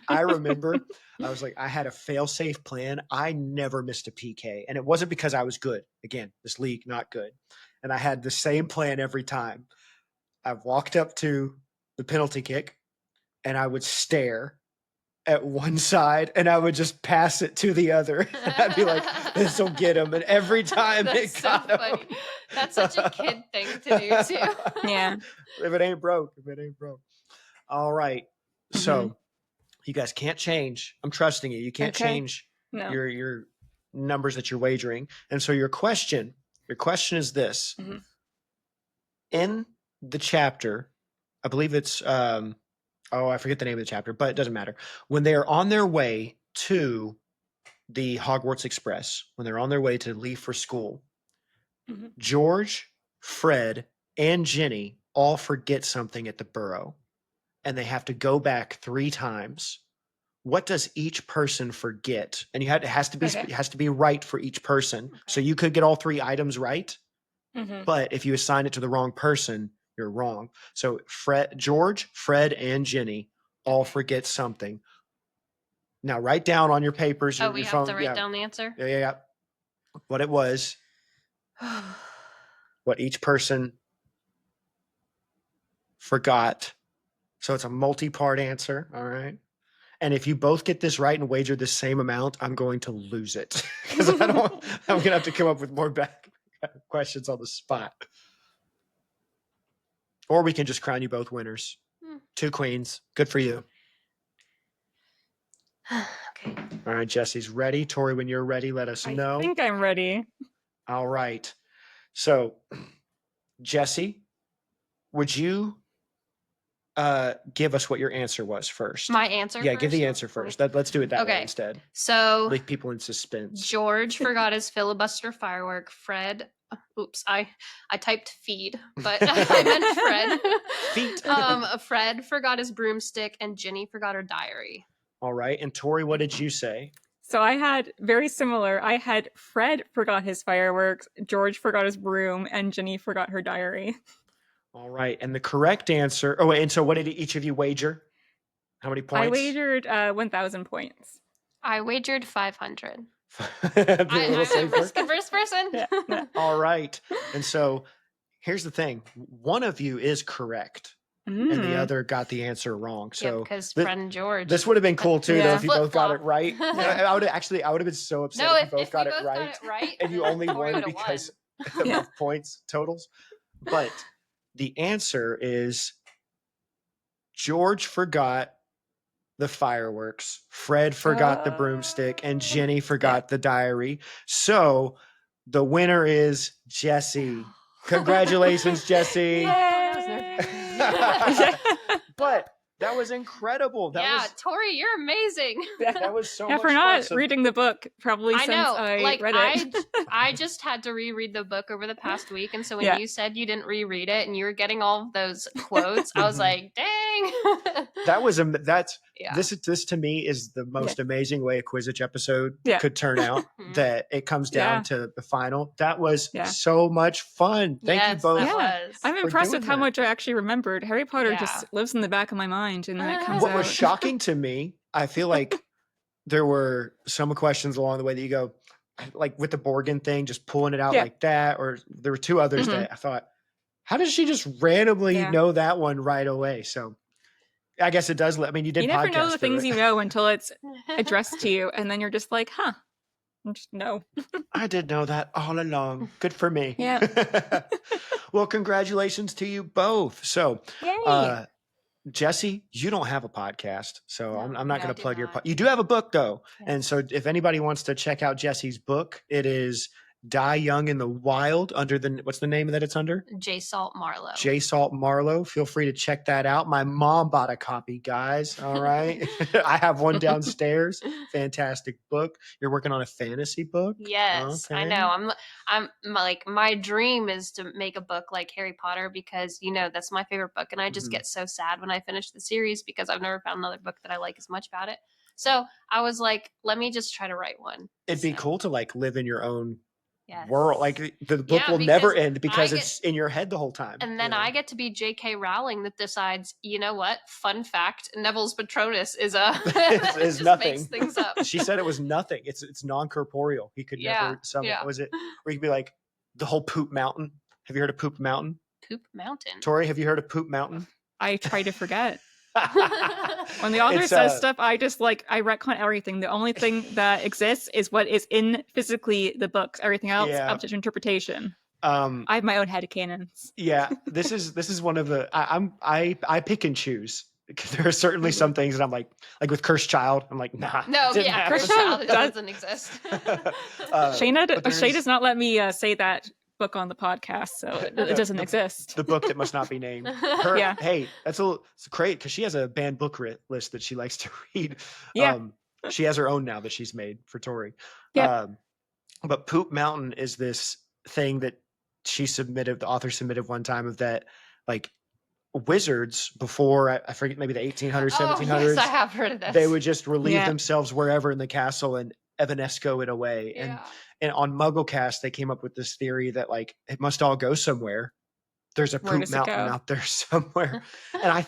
I remember I had a fail safe plan. I never missed a PK. And it wasn't because I was good. Again, this league, not good. And I had the same plan every time. I walked up to the penalty kick and I would stare at one side and I would just pass it to the other. I'd be like, this will get him. And every time That's it so got him. funny. That's such a kid thing to do too. Yeah. If it ain't broke. All right. So you guys can't change. I'm trusting you. You can't Okay. change No. your numbers that you're wagering. And so your question is this. Mhm. In the chapter, I believe it's I forget the name of the chapter, but it doesn't matter. When they are on their way to the Hogwarts Express, when they're on their way to leave for school, George, Fred, and Ginny all forget something at the Burrow, and they have to go back 3 times. What does each person forget? And it has to be right for each person. Okay. So you could get all 3 items right, but if you assign it to the wrong person, you're wrong. So George, Fred, and Ginny all forget something. Now write down on your papers. We have to write down the answer? Yeah. What it was. What each person forgot. So it's a multi-part answer. All right. And if you both get this right and wager the same amount, I'm going to lose it. Because I'm going to have to come up with more back questions on the spot. Or we can just crown you both winners. 2 queens. Good for you. Okay. All right, Jessie's ready. Tori, when you're ready, let us know. I think I'm ready. All right. So, Jessie, would you give us what your answer was first? My answer Yeah, first? give the answer first. Let's do it that way instead. So, leave people in suspense. George forgot his filibuster firework. Fred... Oops, I typed feed, but I meant Fred. Feet. Fred forgot his broomstick, and Ginny forgot her diary. All right. And Tori, what did you say? So I had very similar. I had Fred forgot his fireworks, George forgot his broom, and Ginny forgot her diary. All right. And the correct answer... Oh, wait. And so what did each of you wager? How many points? I wagered 1,000 points. I wagered 500. I'm risk averse person. Yeah. All right. And so here's the thing. One of you is correct. And the other got the answer wrong. So because Fred and George. This would have been cool too, though, if you both got it right. I would have been so upset if you both got it right. And you only won because of points totals. But the answer is George forgot the fireworks, Fred forgot the broomstick, and Ginny forgot the diary. So the winner is Jessie. Congratulations, Jessie. But that was incredible. Tori, you're amazing. That was so much for fun. not reading the book probably since I read it. I just had to reread the book over the past week, and so when you said you didn't reread it and you were getting all of those quotes, I was like, dang. This to me is the most amazing way a Quizzitch episode could turn out. That it comes down to the final. That was so much fun. Thank you both. I'm impressed with how much I actually remembered. Harry Potter just lives in the back of my mind, and then it comes out. What was shocking to me, I feel like there were some questions along the way that you go, like with the Borgin thing, just pulling it out like that, or there were 2 others that I thought, how does she just randomly know that one right away? So I guess it does. I mean, you never know the things you know until it's addressed to you, and then you're just like, huh. Just no. I did know that all along. Good for me. Yeah. Well, congratulations to you both. So, Jessie, you don't have a podcast, so I'm not going to plug your podcast. You do have a book, though. Yeah. And so if anybody wants to check out Jessie's book, it is Die Young in the Wild under what's the name that it's under? J. Salt Marlowe. J. Salt Marlowe. Feel free to check that out. My mom bought a copy, guys. All right. I have one downstairs. Fantastic book. You're working on a fantasy book? Yes, okay. I know. I'm like, my dream is to make a book like Harry Potter because, that's my favorite book. And I just get so sad when I finish the series because I've never found another book that I like as much about it. So I was like, let me just try to write one. It'd be cool to live in your own world. Like the book will never end because it's in your head the whole time. And then I get to be J.K. Rowling that decides, you know what? Fun fact, Neville's Patronus is is nothing. Makes things up. She said it was nothing. It's non-corporeal. He could never summon. Was it? Or he could be like the whole Poop Mountain. Have you heard of Poop Mountain? Poop Mountain. Tori, have you heard of Poop Mountain? I try to forget. When the author says stuff, I just I retcon everything. The only thing that exists is what is in physically the books. Everything else up to interpretation. I have my own headcanons. Yeah, this is one of the I pick and choose. Because there are certainly some things that I'm like with Cursed Child. I'm like, nah. No, Cursed Child doesn't exist. Shay does not let me say that book on the podcast, so it doesn't exist. The book that must not be named. Yeah. Hey, it's great because she has a banned book list that she likes to read. Yeah. She has her own now that she's made for Tori. Yeah. But Poop Mountain is this thing that the author submitted one time of that, like, wizards before, I forget, maybe the 1800s, 1700s. Yes, I have heard of this. They would just relieve Yeah. themselves wherever in the castle and Evanesco it away. Yeah. And on MuggleCast, they came up with this theory that, like, it must all go somewhere. There's a Where Poop does it Mountain go? out there somewhere. And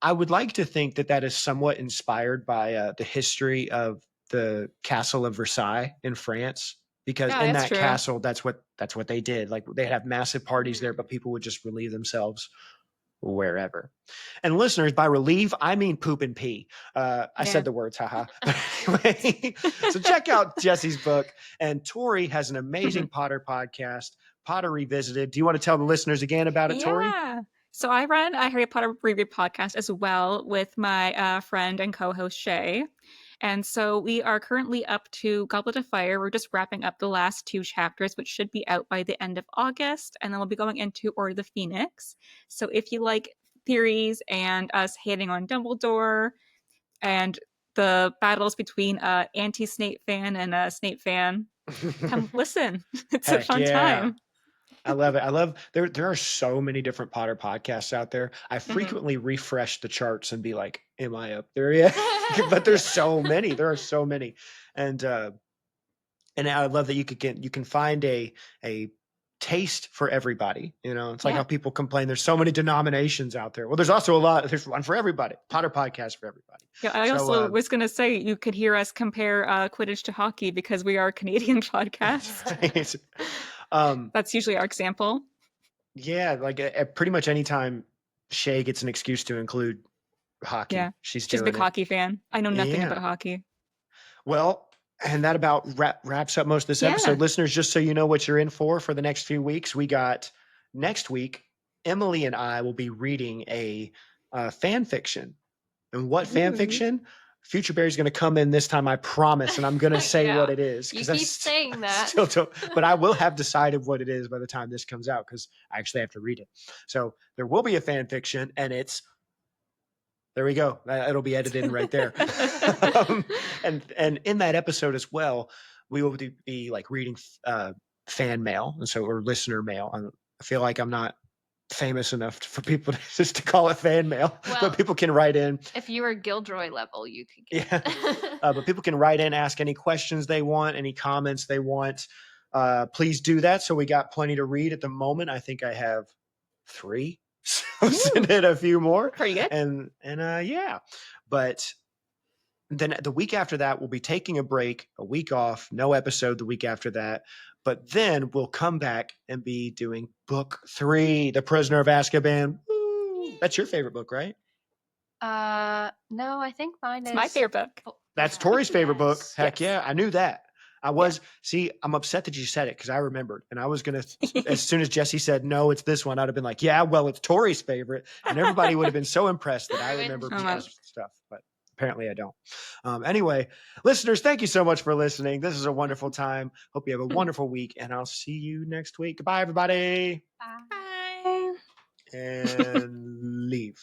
I would like to think that is somewhat inspired by the history of the Castle of Versailles in France, because Yeah, in that's that true. castle, that's what they did. Like, they'd have massive parties there, but people would just relieve themselves wherever. And listeners, by relieve, I mean poop and pee. I said the words, haha. But anyway, so check out Jessie's book. And Tori has an amazing Potter podcast, Potter Revisited. Do you want to tell the listeners again about it, Tori? Yeah. So I run a Harry Potter review podcast as well with my friend and co-host Shay. And so we are currently up to Goblet of Fire. We're just wrapping up the last 2 chapters, which should be out by the end of August. And then we'll be going into Order of the Phoenix. So if you like theories and us hating on Dumbledore and the battles between anti-Snape fan and a Snape fan, come listen. It's a Heck fun yeah. time. I love it. There are so many different Potter podcasts out there. I frequently refresh the charts and be like, am I up there yet? But there's so many. There are so many. And I love that you can find a taste for everybody. You know, it's like how people complain there's so many denominations out there. Well, there's also there's one for everybody. Potter podcast for everybody. Yeah, I also was going to say you could hear us compare Quidditch to hockey because we are a Canadian podcast. That's usually our example. Yeah, like pretty much anytime Shay gets an excuse to include hockey, she's a big hockey fan. I know nothing about hockey. Well, and that about wraps up most of this episode. Listeners, just so you know what you're in for the next few weeks, we got next week, Emily and I will be reading a fan fiction. And what fan fiction? Future Barry's going to come in this time, I promise, and I'm going to say what it is. You keep saying that. Still don't, but I will have decided what it is by the time this comes out because I actually have to read it. So there will be a fan fiction, and there we go. It'll be edited in right there. And in that episode as well, we will be like reading fan mail, or listener mail. I feel like I'm not famous enough for people just to call it fan mail, but people can write in. If you were Gilderoy level, you could get it. But people can write in, ask any questions they want, any comments they want. Please do that. So we got plenty to read at the moment. I think I have 3. So send in a few more. Pretty good. And but then the week after that, we'll be taking a break, a week off, no episode the week after that. But then we'll come back and be doing book 3, The Prisoner of Azkaban. Woo! That's your favorite book, right? No, I think mine is my favorite book. Oh, That's Tori's favorite book. Heck yes. yeah, I knew that. See, I'm upset that you said it because I remembered. And I was going to, as soon as Jessie said, no, it's this one, I'd have been like, yeah, well, it's Tori's favorite. And everybody would have been so impressed that I remember stuff. But apparently I don't. Anyway, listeners, thank you so much for listening. This is a wonderful time. Hope you have a wonderful week. And I'll see you next week. Goodbye, everybody. Bye. And leave.